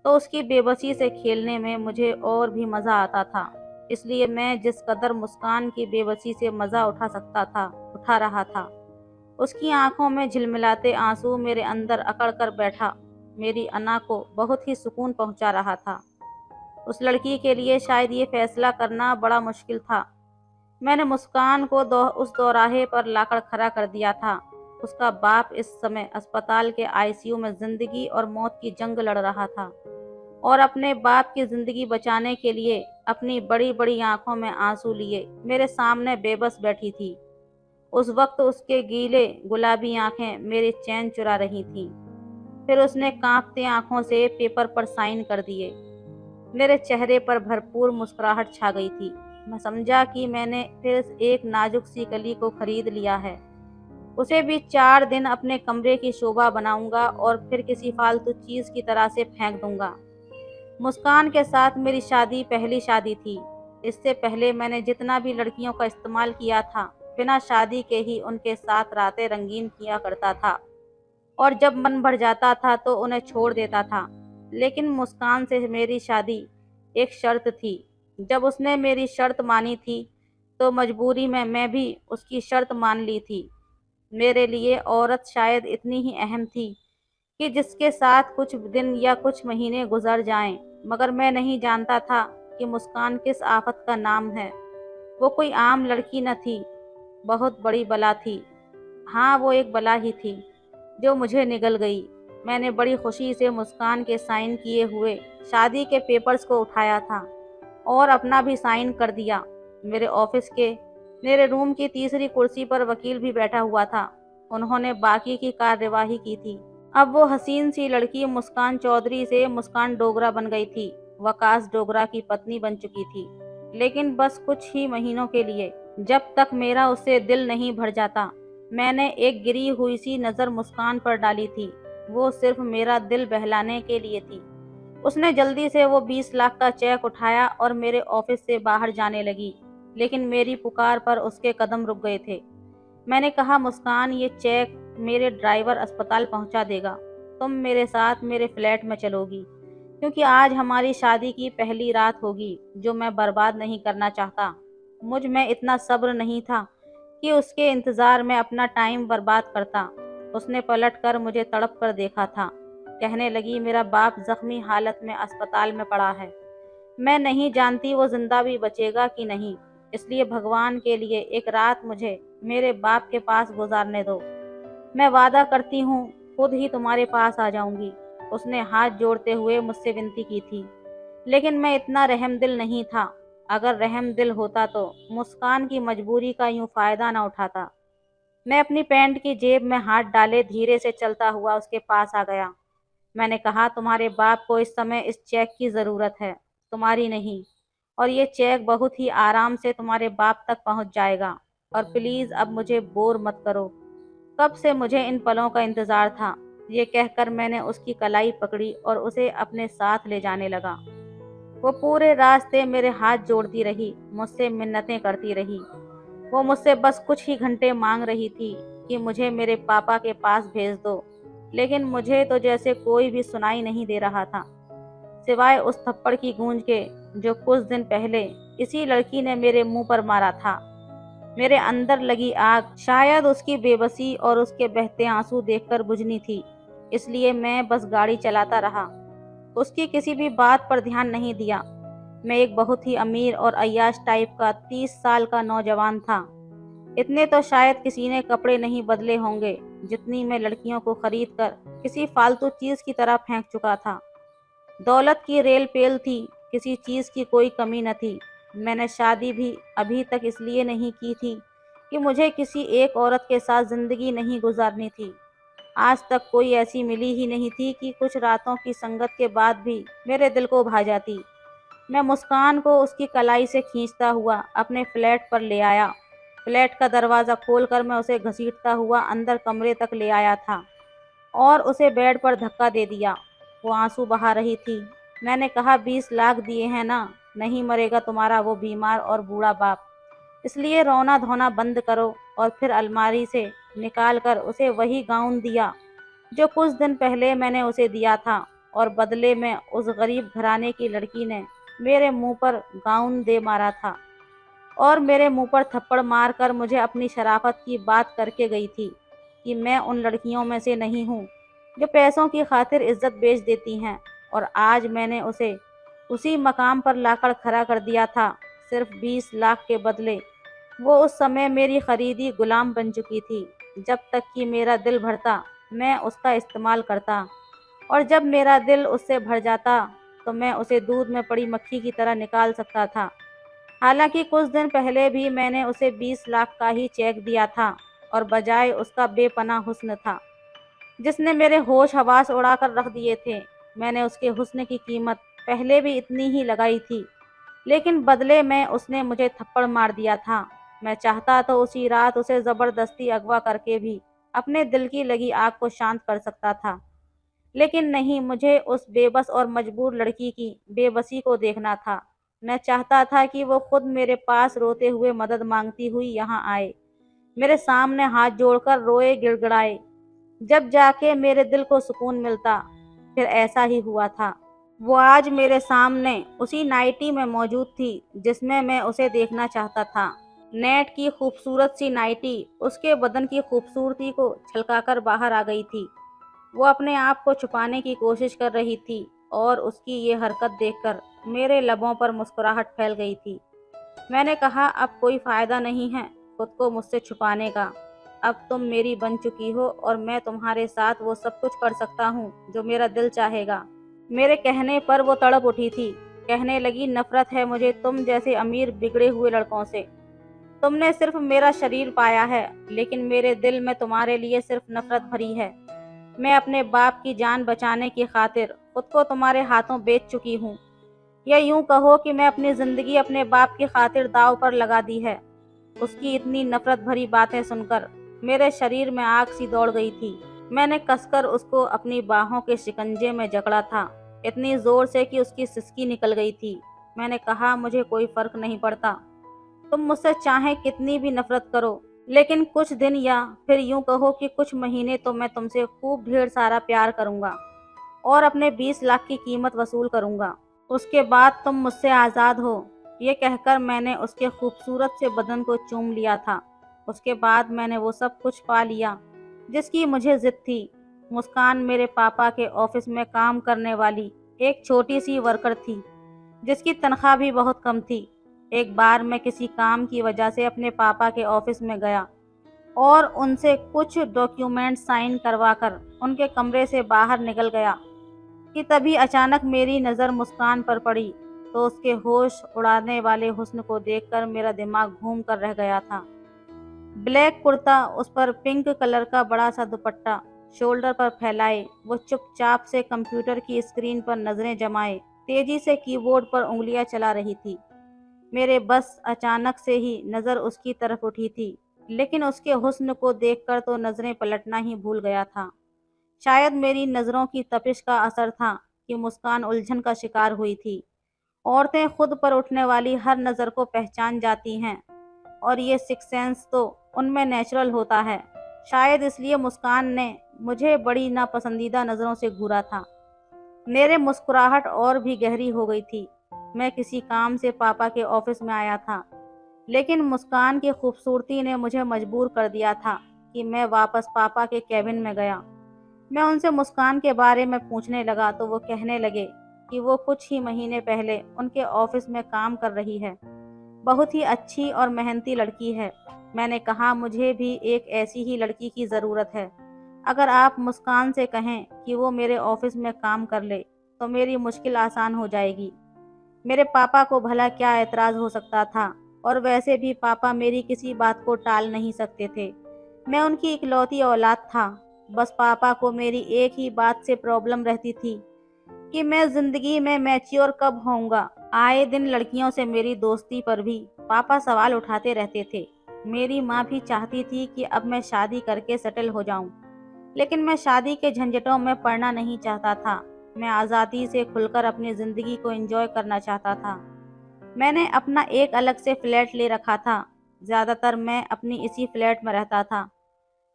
तो उसकी बेबसी से खेलने में मुझे और भी मज़ा आता था। इसलिए मैं जिस कदर मुस्कान की बेबसी से मज़ा उठा सकता था, उठा रहा था। उसकी आंखों में झिलमिलाते आंसू मेरे अंदर अकड़ कर बैठा, मेरी अना को बहुत ही सुकून पहुंचा रहा था। उस लड़की के लिए शायद ये फैसला करना बड़ा मुश्किल था। मैंने मुस्कान को उस दौराहे पर लाकर खड़ा कर दिया था। उसका बाप इस समय अस्पताल के आईसीयू में जिंदगी और मौत की जंग लड़ रहा था और अपने बाप की जिंदगी बचाने के लिए अपनी बड़ी बड़ी आंखों में आंसू लिए मेरे सामने बेबस बैठी थी। उस वक्त उसके गीले गुलाबी आंखें मेरे चैन चुरा रही थीं। फिर उसने कांपती आंखों से पेपर पर साइन कर दिए। मेरे चेहरे पर भरपूर मुस्कुराहट छा गई थी। मैं समझा कि मैंने फिर एक नाजुक सी कली को खरीद लिया है। उसे भी 4 दिन अपने कमरे की शोभा बनाऊंगा और फिर किसी फालतू चीज़ की तरह से फेंक दूंगा। मुस्कान के साथ मेरी शादी पहली शादी थी। इससे पहले मैंने जितना भी लड़कियों का इस्तेमाल किया था, बिना शादी के ही उनके साथ रातें रंगीन किया करता था और जब मन भर जाता था तो उन्हें छोड़ देता था। लेकिन मुस्कान से मेरी शादी एक शर्त थी। जब उसने मेरी शर्त मानी थी, तो मजबूरी में मैं भी उसकी शर्त मान ली थी। मेरे लिए औरत शायद इतनी ही अहम थी कि जिसके साथ कुछ दिन या कुछ महीने गुजर जाएं, मगर मैं नहीं जानता था कि मुस्कान किस आफत का नाम है। वो कोई आम लड़की न थी, बहुत बड़ी बला थी। हाँ, वो एक बला ही थी जो मुझे निगल गई। मैंने बड़ी खुशी से मुस्कान के साइन किए हुए शादी के पेपर्स को उठाया था और अपना भी साइन कर दिया। मेरे ऑफिस के मेरे रूम की तीसरी कुर्सी पर वकील भी बैठा हुआ था। उन्होंने बाकी की कार्यवाही की थी। अब वो हसीन सी लड़की मुस्कान चौधरी से मुस्कान डोगरा बन गई थी। वकास डोगरा की पत्नी बन चुकी थी, लेकिन बस कुछ ही महीनों के लिए, जब तक मेरा उससे दिल नहीं भर जाता। मैंने एक गिरी हुई सी नज़र मुस्कान पर डाली थी। वो सिर्फ मेरा दिल बहलाने के लिए थी। उसने जल्दी से वो 20 लाख का चेक उठाया और मेरे ऑफिस से बाहर जाने लगी, लेकिन मेरी पुकार पर उसके कदम रुक गए थे। मैंने कहा, मुस्कान, ये चेक मेरे ड्राइवर अस्पताल पहुंचा देगा। तुम मेरे साथ मेरे फ्लैट में चलोगी, क्योंकि आज हमारी शादी की पहली रात होगी जो मैं बर्बाद नहीं करना चाहता। मुझ में इतना सब्र नहीं था कि उसके इंतज़ार में अपना टाइम बर्बाद करता। उसने पलटकर मुझे तड़प कर देखा था। कहने लगी, मेरा बाप जख्मी हालत में अस्पताल में पड़ा है। मैं नहीं जानती वो जिंदा भी बचेगा कि नहीं, इसलिए भगवान के लिए एक रात मुझे मेरे बाप के पास गुजारने दो। मैं वादा करती हूँ, खुद ही तुम्हारे पास आ जाऊंगी। उसने हाथ जोड़ते हुए मुझसे विनती की थी, लेकिन मैं इतना रहमदिल नहीं था। अगर रहमदिल होता तो मुस्कान की मजबूरी का यूं फायदा न उठाता। मैं अपनी पैंट की जेब में हाथ डाले धीरे से चलता हुआ उसके पास आ गया। मैंने कहा, तुम्हारे बाप को इस समय इस चेक की ज़रूरत है, तुम्हारी नहीं। और ये चेक बहुत ही आराम से तुम्हारे बाप तक पहुंच जाएगा। और प्लीज़ अब मुझे बोर मत करो। कब से मुझे इन पलों का इंतज़ार था। ये कहकर मैंने उसकी कलाई पकड़ी और उसे अपने साथ ले जाने लगा। वो पूरे रास्ते मेरे हाथ जोड़ती रही, मुझसे मिन्नतें करती रही। वो मुझसे बस कुछ ही घंटे मांग रही थी कि मुझे मेरे पापा के पास भेज दो, लेकिन मुझे तो जैसे कोई भी सुनाई नहीं दे रहा था, सिवाय उस थप्पड़ की गूंज के जो कुछ दिन पहले इसी लड़की ने मेरे मुंह पर मारा था। मेरे अंदर लगी आग शायद उसकी बेबसी और उसके बहते आंसू देखकर बुझनी थी, इसलिए मैं बस गाड़ी चलाता रहा, उसकी किसी भी बात पर ध्यान नहीं दिया। मैं एक बहुत ही अमीर और अय्याश टाइप का 30 साल का नौजवान था। इतने तो शायद किसी ने कपड़े नहीं बदले होंगे जितनी मैं लड़कियों को खरीद कर किसी फालतू चीज की तरह फेंक चुका था। दौलत की रेल पेल थी, किसी चीज की कोई कमी न थी। मैंने शादी भी अभी तक इसलिए नहीं की थी कि मुझे किसी एक औरत के साथ जिंदगी नहीं गुजारनी थी। आज तक कोई ऐसी मिली ही नहीं थी कि कुछ रातों की संगत के बाद भी मेरे दिल को भा जाती। मैं मुस्कान को उसकी कलाई से खींचता हुआ अपने फ्लैट पर ले आया। फ्लैट का दरवाज़ा खोलकर मैं उसे घसीटता हुआ अंदर कमरे तक ले आया था और उसे बेड पर धक्का दे दिया। वो आंसू बहा रही थी। मैंने कहा, 20 लाख दिए हैं ना, नहीं मरेगा तुम्हारा वो बीमार और बूढ़ा बाप, इसलिए रोना धोना बंद करो। और फिर अलमारी से निकाल कर उसे वही गाउन दिया जो कुछ दिन पहले मैंने उसे दिया था, और बदले में उस गरीब घराने की लड़की ने मेरे मुंह पर गाउन दे मारा था और मेरे मुंह पर थप्पड़ मारकर मुझे अपनी शराफत की बात करके गई थी कि मैं उन लड़कियों में से नहीं हूँ जो पैसों की खातिर इज्जत बेच देती हैं। और आज मैंने उसे उसी मकाम पर लाकर खड़ा कर दिया था, सिर्फ 20 लाख के बदले। वो उस समय मेरी खरीदी गुलाम बन चुकी थी। जब तक कि मेरा दिल भरता मैं उसका इस्तेमाल करता, और जब मेरा दिल उससे भर जाता तो मैं उसे दूध में पड़ी मक्खी की तरह निकाल सकता था। हालांकि कुछ दिन पहले भी मैंने उसे 20 लाख का ही चेक दिया था, और बजाय उसका बेपनाह हुस्न था जिसने मेरे होश हवास उड़ाकर रख दिए थे। मैंने उसके हुस्न की कीमत पहले भी इतनी ही लगाई थी, लेकिन बदले में उसने मुझे थप्पड़ मार दिया था। میں چاہتا تو اسی رات اسے زبردستی اغوا کر کے بھی اپنے دل کی لگی آگ کو شانت کر سکتا تھا، لیکن نہیں، مجھے اس بے بس اور مجبور لڑکی کی بے بسی کو دیکھنا تھا۔ میں چاہتا تھا کہ وہ خود میرے پاس روتے ہوئے مدد مانگتی ہوئی یہاں آئے، میرے سامنے ہاتھ جوڑ کر روئے، گڑ گڑائے، جب جا کے میرے دل کو سکون ملتا۔ پھر ایسا ہی ہوا تھا۔ وہ آج میرے سامنے اسی نائٹی میں موجود تھی جس میں اسے دیکھنا چاہتا تھا۔ نیٹ کی خوبصورت سی نائٹی اس کے بدن کی خوبصورتی کو چھلکا کر باہر آ گئی تھی۔ وہ اپنے آپ کو چھپانے کی کوشش کر رہی تھی اور اس کی یہ حرکت دیکھ کر میرے لبوں پر مسکراہٹ پھیل گئی تھی۔ میں نے کہا، اب کوئی فائدہ نہیں ہے خود کو مجھ سے چھپانے کا۔ اب تم میری بن چکی ہو اور میں تمہارے ساتھ وہ سب کچھ کر سکتا ہوں جو میرا دل چاہے گا۔ میرے کہنے پر وہ تڑپ اٹھی تھی۔ کہنے لگی، نفرت ہے مجھے تم جیسے امیر بگڑے ہوئے لڑکوں سے۔ تم نے صرف میرا شریر پایا ہے، لیکن میرے دل میں تمہارے لیے صرف نفرت بھری ہے۔ میں اپنے باپ کی جان بچانے کی خاطر خود کو تمہارے ہاتھوں بیچ چکی ہوں، یا یوں کہو کہ میں اپنی زندگی اپنے باپ کی خاطر داؤ پر لگا دی ہے۔ اس کی اتنی نفرت بھری باتیں سن کر میرے شریر میں آگ سی دوڑ گئی تھی۔ میں نے کس کر اس کو اپنی باہوں کے شکنجے میں جکڑا تھا، اتنی زور سے کہ اس کی سسکی نکل گئی تھی۔ میں نے کہا، مجھے کوئی فرق نہیں پڑتا، تم مجھ سے چاہے کتنی بھی نفرت کرو، لیکن کچھ دن یا پھر یوں کہو کہ کچھ مہینے تو میں تم سے خوب ڈھیر سارا پیار کروں گا اور اپنے 20 لاکھ کی قیمت وصول کروں گا۔ اس کے بعد تم مجھ سے آزاد ہو۔ یہ کہہ کر میں نے اس کے خوبصورت سے بدن کو چوم لیا تھا۔ اس کے بعد میں نے وہ سب کچھ پا لیا جس کی مجھے ضد تھی۔ مسکان میرے پاپا کے آفس میں کام کرنے والی ایک چھوٹی سی ورکر تھی جس کی تنخواہ بھی بہت کم تھی۔ ایک بار میں کسی کام کی وجہ سے اپنے پاپا کے آفس میں گیا اور ان سے کچھ ڈاکیومنٹ سائن کروا کر ان کے کمرے سے باہر نکل گیا کہ تبھی اچانک میری نظر مسکان پر پڑی، تو اس کے ہوش اڑانے والے حسن کو دیکھ کر میرا دماغ گھوم کر رہ گیا تھا۔ بلیک کرتا، اس پر پنک کلر کا بڑا سا دوپٹہ شولڈر پر پھیلائے، وہ چپ چاپ سے کمپیوٹر کی اسکرین پر نظریں جمائے تیزی سے کی بورڈ پر انگلیاں چلا رہی تھی۔ میرے بس اچانک سے ہی نظر اس کی طرف اٹھی تھی، لیکن اس کے حسن کو دیکھ کر تو نظریں پلٹنا ہی بھول گیا تھا۔ شاید میری نظروں کی تپش کا اثر تھا کہ مسکان الجھن کا شکار ہوئی تھی۔ عورتیں خود پر اٹھنے والی ہر نظر کو پہچان جاتی ہیں اور یہ سکس سینس تو ان میں نیچرل ہوتا ہے۔ شاید اس لیے مسکان نے مجھے بڑی ناپسندیدہ نظروں سے گھورا تھا۔ میرے مسکراہٹ اور بھی گہری ہو گئی تھی۔ میں کسی کام سے پاپا کے آفس میں آیا تھا، لیکن مسکان کی خوبصورتی نے مجھے مجبور کر دیا تھا کہ میں واپس پاپا کے کیبن میں گیا۔ میں ان سے مسکان کے بارے میں پوچھنے لگا تو وہ کہنے لگے کہ وہ کچھ ہی مہینے پہلے ان کے آفس میں کام کر رہی ہے، بہت ہی اچھی اور محنتی لڑکی ہے۔ میں نے کہا، مجھے بھی ایک ایسی ہی لڑکی کی ضرورت ہے۔ اگر آپ مسکان سے کہیں کہ وہ میرے آفس میں کام کر لے تو میری مشکل آسان ہو جائے گی۔ میرے پاپا کو بھلا کیا اعتراض ہو سکتا تھا، اور ویسے بھی پاپا میری کسی بات کو ٹال نہیں سکتے تھے۔ میں ان کی اکلوتی اولاد تھا۔ بس پاپا کو میری ایک ہی بات سے پرابلم رہتی تھی کہ میں زندگی میں میچیور کب ہوں گا۔ آئے دن لڑکیوں سے میری دوستی پر بھی پاپا سوال اٹھاتے رہتے تھے۔ میری ماں بھی چاہتی تھی کہ اب میں شادی کر کے سیٹل ہو جاؤں، لیکن میں شادی کے جھنجھٹوں میں پڑنا نہیں چاہتا تھا۔ میں آزادی سے کھل کر اپنی زندگی کو انجوائے کرنا چاہتا تھا۔ میں نے اپنا ایک الگ سے فلیٹ لے رکھا تھا۔ زیادہ تر میں اپنی اسی فلیٹ میں رہتا تھا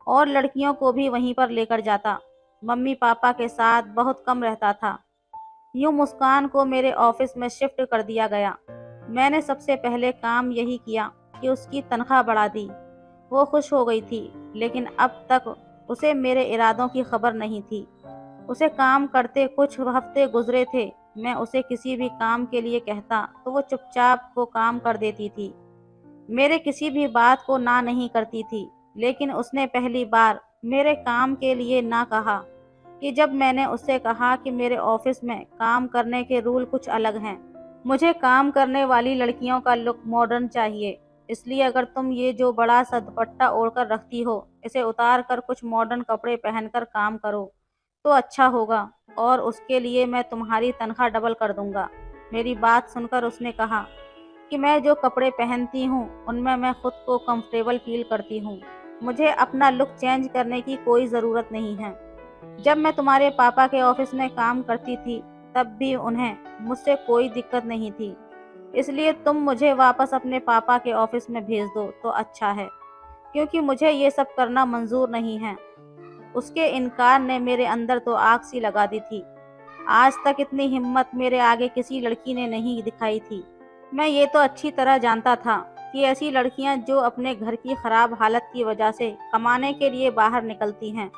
اور لڑکیوں کو بھی وہیں پر لے کر جاتا۔ ممی پاپا کے ساتھ بہت کم رہتا تھا۔ یوں مسکان کو میرے آفس میں شفٹ کر دیا گیا۔ میں نے سب سے پہلے کام یہی کیا کہ اس کی تنخواہ بڑھا دی۔ وہ خوش ہو گئی تھی، لیکن اب تک اسے میرے ارادوں کی خبر نہیں تھی۔ اسے کام کرتے کچھ ہفتے گزرے تھے۔ میں اسے کسی بھی کام کے لیے کہتا تو وہ چپ چاپ وہ کام کر دیتی تھی، میرے کسی بھی بات کو نہ نہیں کرتی تھی۔ لیکن اس نے پہلی بار میرے کام کے لیے نہ کہا کہ جب میں نے اس سے کہا کہ میرے آفس میں کام کرنے کے رول کچھ الگ ہیں۔ مجھے کام کرنے والی لڑکیوں کا لک ماڈرن چاہیے، اس لیے اگر تم یہ جو بڑا سا دوپٹہ اوڑھ کر رکھتی ہو اسے اتار کر کچھ ماڈرن کپڑے پہن کر کام کرو تو اچھا ہوگا، اور اس کے لیے میں تمہاری تنخواہ ڈبل کر دوں گا۔ میری بات سن کر اس نے کہا، کہ मैं जो कपड़े पहनती हूँ उनमें मैं खुद को कंफर्टेबल फील करती हूँ। मुझे अपना लुक चेंज करने की कोई ज़रूरत नहीं है। जब मैं तुम्हारे पापा के ऑफिस में काम करती थी तब भी उन्हें मुझसे कोई दिक्कत नहीं थी, इसलिए तुम मुझे वापस अपने पापा के ऑफिस में भेज दो तो अच्छा है, क्योंकि मुझे ये सब करना मंजूर नहीं है। उसके इनकार ने मेरे अंदर तो आग सी लगा दी थी। आज तक इतनी हिम्मत मेरे आगे किसी लड़की ने नहीं दिखाई थी। मैं ये तो अच्छी तरह जानता था कि ऐसी लड़कियां जो अपने घर की खराब हालत की वजह से कमाने के लिए बाहर निकलती हैं,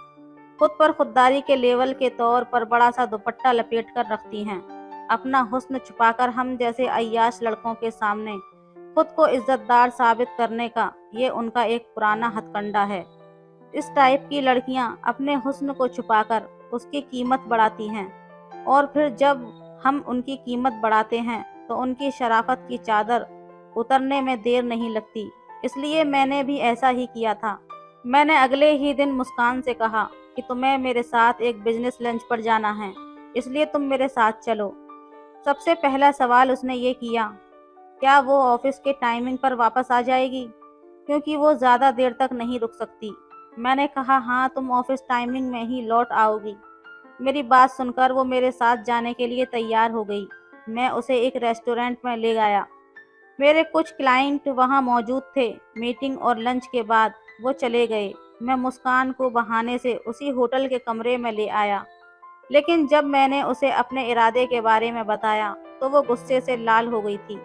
खुद पर खुददारी के लेवल के तौर पर बड़ा सा दुपट्टा लपेट कर रखती हैं। अपना हुस्न छुपाकर हम जैसे अय्याश लड़कों के सामने खुद को इज्जतदार साबित करने का ये उनका एक पुराना हथकंडा है। इस टाइप की लड़कियां अपने हुस्न को छुपाकर उसकी कीमत बढ़ाती हैं, और फिर जब हम उनकी कीमत बढ़ाते हैं तो उनकी शराफत की चादर उतरने में देर नहीं लगती। इसलिए मैंने भी ऐसा ही किया था। मैंने अगले ही दिन मुस्कान से कहा कि तुम्हें मेरे साथ एक बिजनेस लंच पर जाना है, इसलिए तुम मेरे साथ चलो। सबसे पहला सवाल उसने ये किया, क्या वो ऑफिस के टाइमिंग पर वापस आ जाएगी, क्योंकि वो ज़्यादा देर तक नहीं रुक सकती। मैंने कहा हाँ, तुम ऑफिस टाइमिंग में ही लौट आओगी। मेरी बात सुनकर वो मेरे साथ जाने के लिए तैयार हो गई। मैं उसे एक रेस्टोरेंट में ले गया। मेरे कुछ क्लाइंट वहाँ मौजूद थे। मीटिंग और लंच के बाद वो चले गए। मैं मुस्कान को बहाने से उसी होटल के कमरे में ले आया, लेकिन जब मैंने उसे अपने इरादे के बारे में बताया तो वो गुस्से से लाल हो गई थी।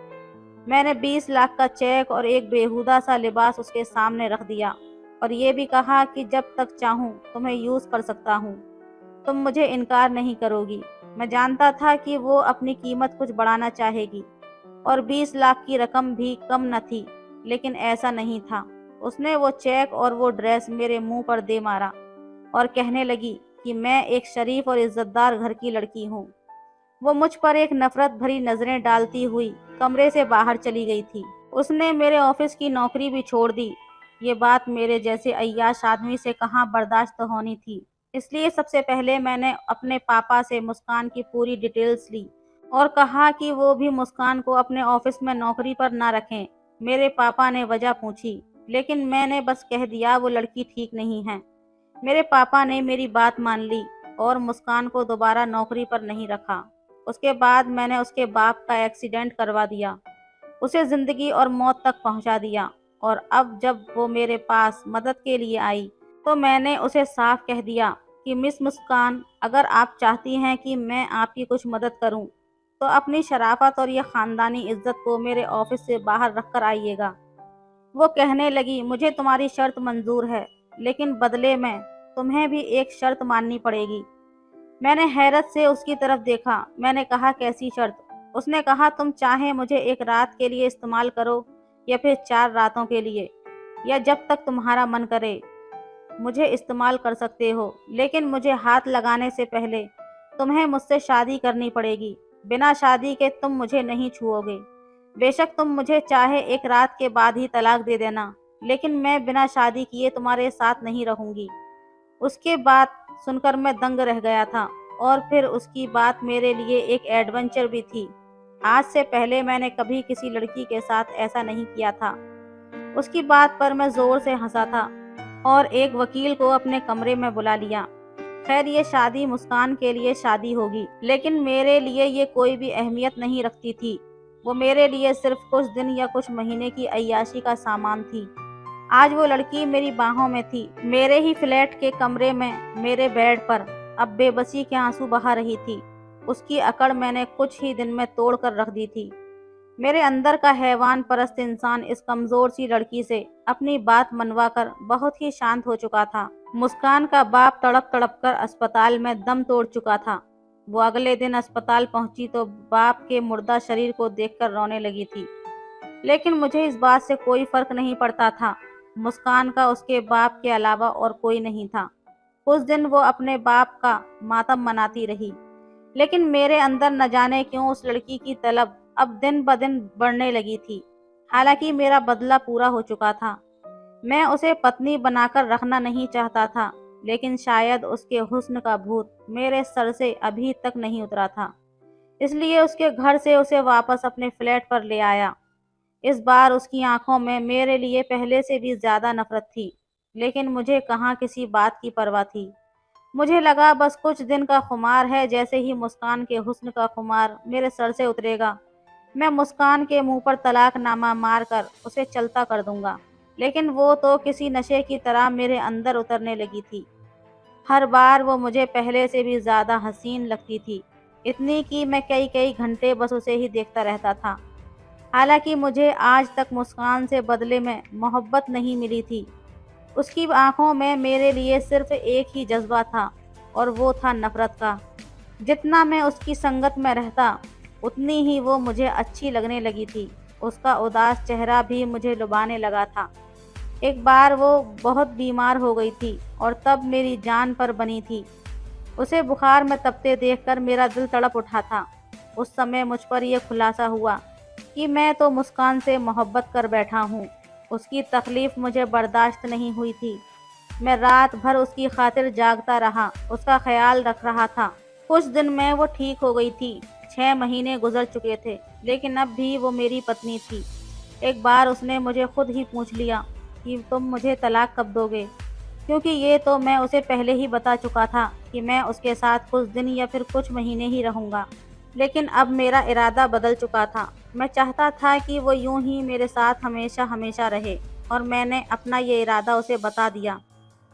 मैंने 20 लाख का चेक और एक बेहुदा सा लिबास उसके सामने रख दिया और ये भी कहा कि जब तक चाहूँ तुम्हें यूज़ कर सकता हूँ, तुम मुझे इनकार नहीं करोगी। मैं जानता था कि वो अपनी कीमत कुछ बढ़ाना चाहेगी और 20 लाख की रकम भी कम न थी, लेकिन ऐसा नहीं था। उसने वो चेक और वो ड्रेस मेरे मुंह पर दे मारा और कहने लगी कि मैं एक शरीफ और इज्जतदार घर की लड़की हूँ। वो मुझ पर एक नफरत भरी नजरें डालती हुई कमरे से बाहर चली गई थी। उसने मेरे ऑफिस की नौकरी भी छोड़ दी। ये बात मेरे जैसे अय्याश आदमी से कहाँ बर्दाश्त होनी थी। इसलिए सबसे पहले मैंने अपने पापा से मुस्कान की पूरी डिटेल्स ली और कहा कि वो भी मुस्कान को अपने ऑफिस में नौकरी पर ना रखें। मेरे पापा ने वजह पूछी, लेकिन मैंने बस कह दिया वो लड़की ठीक नहीं है। मेरे पापा ने मेरी बात मान ली और मुस्कान को दोबारा नौकरी पर नहीं रखा। उसके बाद मैंने उसके बाप का एक्सीडेंट करवा दिया, उसे जिंदगी और मौत तक पहुंचा दिया। और अब जब वो मेरे पास मदद के लिए आई तो मैंने उसे साफ कह दिया कि मिस मुस्कान, अगर आप चाहती हैं कि मैं आपकी कुछ मदद करूं, तो अपनी शराफत और ये ख़ानदानी इज्जत को मेरे ऑफिस से बाहर रख कर आइएगा। वो कहने लगी, मुझे तुम्हारी शर्त मंजूर है, लेकिन बदले में तुम्हें भी एक शर्त माननी पड़ेगी। मैंने हैरत से उसकी तरफ देखा। मैंने कहा, कैसी शर्त? उसने कहा, तुम चाहे मुझे एक रात के लिए इस्तेमाल करो या फिर 4 रातों के लिए, या जब तक तुम्हारा मन करे मुझे इस्तेमाल कर सकते हो, लेकिन मुझे हाथ लगाने से पहले तुम्हें मुझसे शादी करनी पड़ेगी। बिना शादी के तुम मुझे नहीं छुओगे। बेशक तुम मुझे चाहे एक रात के बाद ही तलाक दे देना, लेकिन मैं बिना शादी किए तुम्हारे साथ नहीं रहूंगी। उसके बात सुनकर मैं दंग रह गया था, और फिर उसकी बात मेरे लिए एक एडवेंचर भी थी। आज से पहले मैंने कभी किसी लड़की के साथ ऐसा नहीं किया था। उसकी बात पर मैं जोर से हंसा था और एक वकील को अपने कमरे में बुला लिया। खैर, ये शादी मुस्कान के लिए शादी होगी, लेकिन मेरे लिए ये कोई भी अहमियत नहीं रखती थी। वो मेरे लिए सिर्फ कुछ दिन या कुछ महीने की अय्याशी का सामान थी। आज वो लड़की मेरी बाहों में थी, मेरे ही फ्लैट के कमरे में, मेरे बेड पर अब बेबसी के आंसू बहा रही थी। उसकी अकड़ मैंने कुछ ही दिन में तोड़ कर रख दी थी। मेरे अंदर का हैवान परस्त इंसान इस कमजोर सी लड़की से अपनी बात मनवाकर बहुत ही शांत हो चुका था। मुस्कान का बाप तड़प तड़प कर अस्पताल में दम तोड़ चुका था। वो अगले दिन अस्पताल पहुंची तो बाप के मुर्दा शरीर को देखकर रोने लगी थी, लेकिन मुझे इस बात से कोई फर्क नहीं पड़ता था। मुस्कान का उसके बाप के अलावा और कोई नहीं था। कुछ दिन वो अपने बाप का मातम मनाती रही, लेकिन मेरे अंदर न जाने क्यों उस लड़की की तलब अब दिन ब दिन बढ़ने लगी थी। हालांकि मेरा बदला पूरा हो चुका था। मैं उसे पत्नी बनाकर रखना नहीं चाहता था, लेकिन शायद उसके हुस्न का भूत मेरे सर से अभी तक नहीं उतरा था। इसलिए उसके घर से उसे वापस अपने फ्लैट पर ले आया। اس بار اس کی آنکھوں میں میرے لیے پہلے سے بھی زیادہ نفرت تھی، لیکن مجھے کہاں کسی بات کی پرواہ تھی۔ مجھے لگا بس کچھ دن کا خمار ہے، جیسے ہی مسکان کے حسن کا خمار میرے سر سے اترے گا، میں مسکان کے منہ پر طلاق نامہ مار کر اسے چلتا کر دوں گا۔ لیکن وہ تو کسی نشے کی طرح میرے اندر اترنے لگی تھی۔ ہر بار وہ مجھے پہلے سے بھی زیادہ حسین لگتی تھی، اتنی کہ میں کئی گھنٹے بس اسے ہی دیکھتا رہتا تھا۔ حالانکہ مجھے آج تک مسکان سے بدلے میں محبت نہیں ملی تھی۔ اس کی آنکھوں میں میرے لیے صرف ایک ہی جذبہ تھا، اور وہ تھا نفرت کا۔ جتنا میں اس کی سنگت میں رہتا، اتنی ہی وہ مجھے اچھی لگنے لگی تھی۔ اس کا اداس چہرہ بھی مجھے لبھانے لگا تھا۔ ایک بار وہ بہت بیمار ہو گئی تھی اور تب میری جان پر بنی تھی۔ اسے بخار میں تپتے دیکھ کر میرا دل تڑپ اٹھا تھا۔ اس سمے مجھ پر یہ خلاصہ ہوا کہ میں تو مسکان سے محبت کر بیٹھا ہوں۔ اس کی تکلیف مجھے برداشت نہیں ہوئی تھی۔ میں رات بھر اس کی خاطر جاگتا رہا، اس کا خیال رکھ رہا تھا۔ کچھ دن میں وہ ٹھیک ہو گئی تھی۔ 6 مہینے گزر چکے تھے، لیکن اب بھی وہ میری پتنی تھی۔ ایک بار اس نے مجھے خود ہی پوچھ لیا کہ تم مجھے طلاق کب دو گے، کیونکہ یہ تو میں اسے پہلے ہی بتا چکا تھا کہ میں اس کے ساتھ کچھ دن یا پھر کچھ مہینے ہی رہوں گا۔ لیکن اب میرا ارادہ بدل چکا تھا۔ میں چاہتا تھا کہ وہ یوں ہی میرے ساتھ ہمیشہ ہمیشہ رہے، اور میں نے اپنا یہ ارادہ اسے بتا دیا۔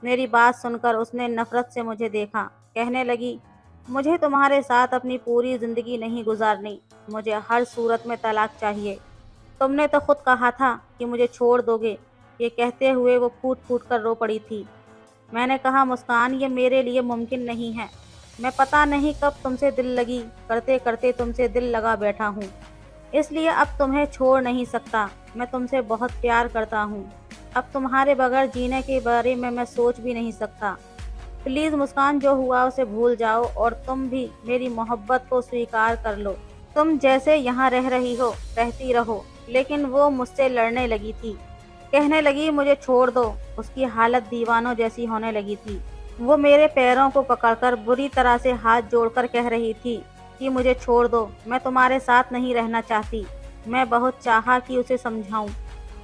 میری بات سن کر اس نے نفرت سے مجھے دیکھا، کہنے لگی، مجھے تمہارے ساتھ اپنی پوری زندگی نہیں گزارنی، مجھے ہر صورت میں طلاق چاہیے۔ تم نے تو خود کہا تھا کہ مجھے چھوڑ دو گے۔ یہ کہتے ہوئے وہ پھوٹ پھوٹ کر رو پڑی تھی۔ میں نے کہا، مسکان، یہ میرے لیے ممکن نہیں ہے۔ میں پتہ نہیں کب تم سے دل لگی کرتے کرتے تم سے دل لگا بیٹھا ہوں، اس لیے اب تمہیں چھوڑ نہیں سکتا۔ میں تم سے بہت پیار کرتا ہوں، اب تمہارے بغیر جینے کے بارے میں سوچ بھی نہیں سکتا۔ پلیز مسکان، جو ہوا اسے بھول جاؤ، اور تم بھی میری محبت کو سویکار کر لو۔ تم جیسے یہاں رہ رہی ہو رہتی رہو۔ لیکن وہ مجھ سے لڑنے لگی تھی، کہنے لگی، مجھے چھوڑ دو۔ اس کی حالت دیوانوں جیسی ہونے لگی تھی۔ وہ میرے پیروں کو پکڑ کر بری طرح سے ہاتھ جوڑ کر کہہ رہی تھی کہ مجھے چھوڑ دو، میں تمہارے ساتھ نہیں رہنا چاہتی۔ میں بہت چاہا کہ اسے سمجھاؤں،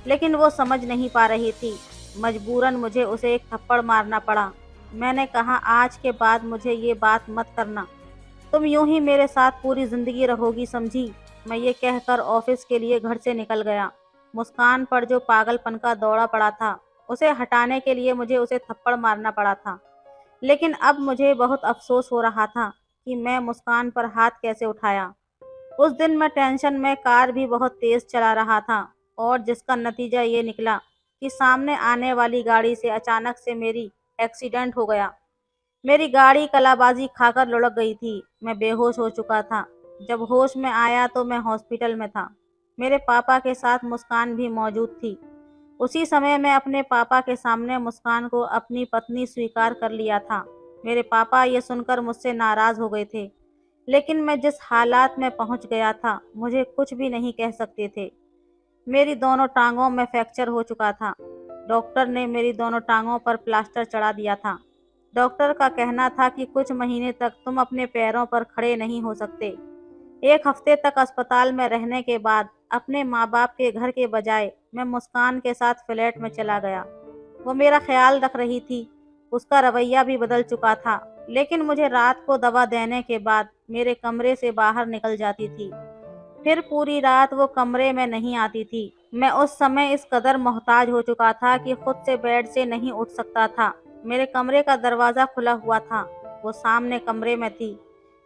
لیکن وہ سمجھ نہیں پا رہی تھی۔ مجبوراً مجھے اسے ایک تھپڑ مارنا پڑا۔ میں نے کہا، آج کے بعد مجھے یہ بات مت کرنا، تم یوں ہی میرے ساتھ پوری زندگی رہو گی، سمجھی؟ میں یہ کہہ کر آفس کے لیے گھر سے نکل گیا۔ مسکان پر جو پاگل پن کا دوڑا پڑا تھا، اسے ہٹانے کے لیے مجھے اسے تھپڑ مارنا پڑا تھا۔ لیکن اب مجھے بہت افسوس ہو رہا تھا کہ میں مسکان پر ہاتھ کیسے اٹھایا۔ اس دن میں ٹینشن میں کار بھی بہت تیز چلا رہا تھا، اور جس کا نتیجہ یہ نکلا کہ سامنے آنے والی گاڑی سے اچانک سے میری ایکسیڈنٹ ہو گیا۔ میری گاڑی کلا بازی کھا کر لڑک گئی تھی۔ میں بے ہوش ہو چکا تھا۔ جب ہوش میں آیا تو میں ہاسپٹل میں تھا۔ میرے پاپا کے ساتھ مسکان بھی موجود تھی۔ اسی سمے میں اپنے پاپا کے سامنے مسکان کو اپنی پتنی سویکار کر لیا تھا۔ میرے پاپا یہ سن کر مجھ سے ناراض ہو گئے تھے، لیکن میں جس حالات میں پہنچ گیا تھا، مجھے کچھ بھی نہیں کہہ سکتے تھے۔ میری دونوں ٹانگوں میں فریکچر ہو چکا تھا۔ ڈاکٹر نے میری دونوں ٹانگوں پر پلاسٹر چڑھا دیا تھا۔ ڈاکٹر کا کہنا تھا کہ کچھ مہینے تک تم اپنے پیروں پر کھڑے نہیں ہو سکتے۔ 1 ہفتے تک اسپتال میں رہنے کے بعد اپنے ماں باپ کے گھر کے بجائے میں مسکان کے ساتھ فلیٹ میں چلا گیا۔ وہ میرا خیال رکھ رہی تھی، اس کا رویہ بھی بدل چکا تھا، لیکن مجھے رات کو دوا دینے کے بعد میرے کمرے سے باہر نکل جاتی تھی۔ پھر پوری رات وہ کمرے میں نہیں آتی تھی۔ میں اس سمے اس قدر محتاج ہو چکا تھا کہ خود سے بیڈ سے نہیں اٹھ سکتا تھا۔ میرے کمرے کا دروازہ کھلا ہوا تھا۔ وہ سامنے کمرے میں تھی،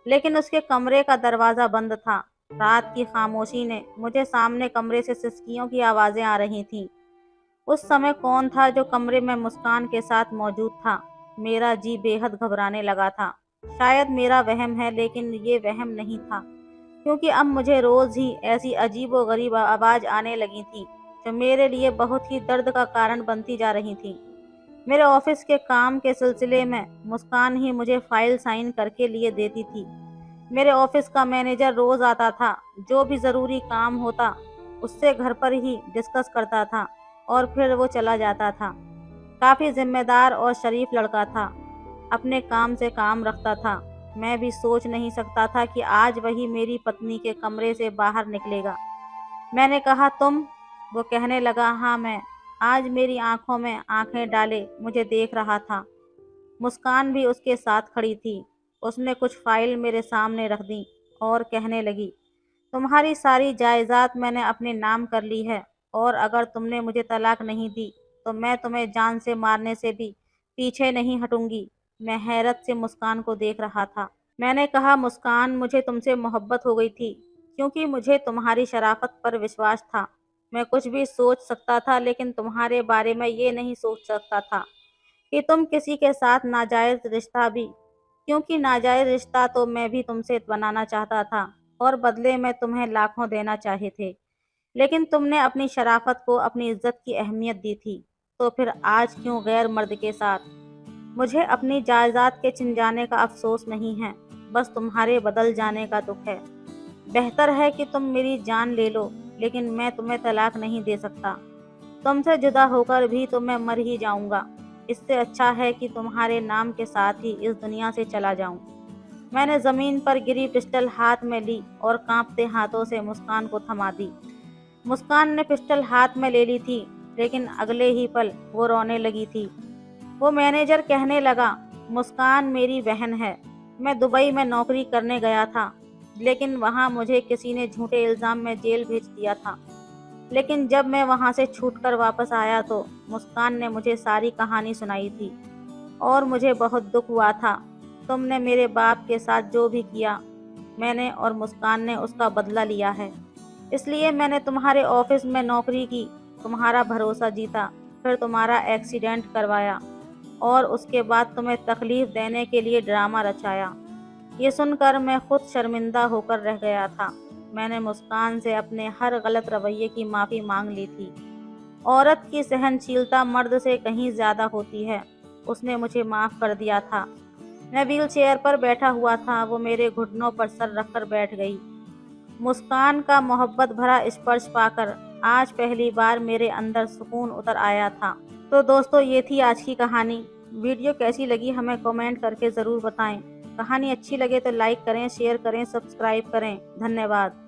لیکن اس کے کمرے کا دروازہ بند تھا۔ رات کی خاموشی نے مجھے سامنے کمرے سے سسکیوں کی آوازیں آ رہی تھیں۔ اس سمے کون تھا جو کمرے میں مسکان کے ساتھ موجود تھا؟ میرا جی بے حد گھبرانے لگا تھا۔ شاید میرا وہم ہے، لیکن یہ وہم نہیں تھا، کیونکہ اب مجھے روز ہی ایسی عجیب و غریب آواز آنے لگی تھی جو میرے لیے بہت ہی درد کا کارن بنتی جا رہی تھی۔ میرے آفس کے کام کے سلسلے میں مسکان ہی مجھے فائل سائن کر کے لیے دیتی تھی۔ میرے آفس کا مینیجر روز آتا تھا، جو بھی ضروری کام ہوتا اس سے گھر پر ہی ڈسکس کرتا تھا، اور پھر وہ چلا جاتا تھا۔ کافی ذمہ دار اور شریف لڑکا تھا، اپنے کام سے کام رکھتا تھا۔ میں بھی سوچ نہیں سکتا تھا کہ آج وہی میری پتنی کے کمرے سے باہر نکلے گا۔ میں نے کہا، تم वो कहने लगा, हाँ मैं। आज मेरी आंखों में आंखें डाले मुझे देख रहा था। मुस्कान भी उसके साथ खड़ी थी। उसने कुछ फाइल मेरे सामने रख दी और कहने लगी, तुम्हारी सारी जायदाद मैंने अपने नाम कर ली है, और अगर तुमने मुझे तलाक नहीं दी तो मैं तुम्हें जान से मारने से भी पीछे नहीं हटूंगी। मैं हैरत से मुस्कान को देख रहा था। मैंने कहा, मुस्कान, मुझे तुमसे मोहब्बत हो गई थी क्योंकि मुझे तुम्हारी शराफत पर विश्वास था। मैं कुछ भी सोच सकता था, लेकिन तुम्हारे बारे में ये नहीं सोच सकता था कि तुम किसी के साथ नाजायज़ रिश्ता भी, क्योंकि नाजायज़ रिश्ता तो मैं भी तुमसे बनाना चाहता था और बदले में तुम्हें लाखों देना चाहे थे। लेकिन तुमने अपनी शराफत को अपनी इज्जत की अहमियत दी थी, तो फिर आज क्यों गैर मर्द के साथ? मुझे अपनी जायदाद के छिन जाने का अफसोस नहीं है, बस तुम्हारे बदल जाने का दुख है। बेहतर है कि तुम मेरी जान ले लो, लेकिन मैं तुम्हें तलाक नहीं दे सकता। तुमसे जुदा होकर भी तो मैं मर ही जाऊंगा। इससे अच्छा है कि तुम्हारे नाम के साथ ही इस दुनिया से चला जाऊं। मैंने ज़मीन पर गिरी पिस्टल हाथ में ली और कांपते हाथों से मुस्कान को थमा दी। मुस्कान ने पिस्टल हाथ में ले ली थी, लेकिन अगले ही पल वो रोने लगी थी। वो मैनेजर कहने लगा, मुस्कान मेरी बहन है। मैं दुबई में नौकरी करने गया था, लेकिन वहाँ मुझे किसी ने झूठे इल्ज़ाम में जेल भेज दिया था। लेकिन जब मैं वहाँ से छूटकर वापस आया तो मुस्कान ने मुझे सारी कहानी सुनाई थी और मुझे बहुत दुख हुआ था। तुमने मेरे बाप के साथ जो भी किया, मैंने और मुस्कान ने उसका बदला लिया है। इसलिए मैंने तुम्हारे ऑफिस में नौकरी की, तुम्हारा भरोसा जीता, फिर तुम्हारा एक्सीडेंट करवाया और उसके बाद तुम्हें तकलीफ देने के लिए ड्रामा रचाया। ये सुनकर मैं खुद शर्मिंदा होकर रह गया था। मैंने मुस्कान से अपने हर गलत रवैये की माफ़ी मांग ली थी। औरत की सहनशीलता मर्द से कहीं ज़्यादा होती है। उसने मुझे माफ़ कर दिया था। मैं व्हील चेयर पर बैठा हुआ था, वो मेरे घुटनों पर सर रखकर बैठ गई। मुस्कान का मोहब्बत भरा स्पर्श पाकर आज पहली बार मेरे अंदर सुकून उतर आया था। तो दोस्तों, ये थी आज की कहानी। वीडियो कैसी लगी हमें कमेंट करके ज़रूर बताएं। कहानी अच्छी लगे तो लाइक करें, शेयर करें, सब्सक्राइब करें। धन्यवाद।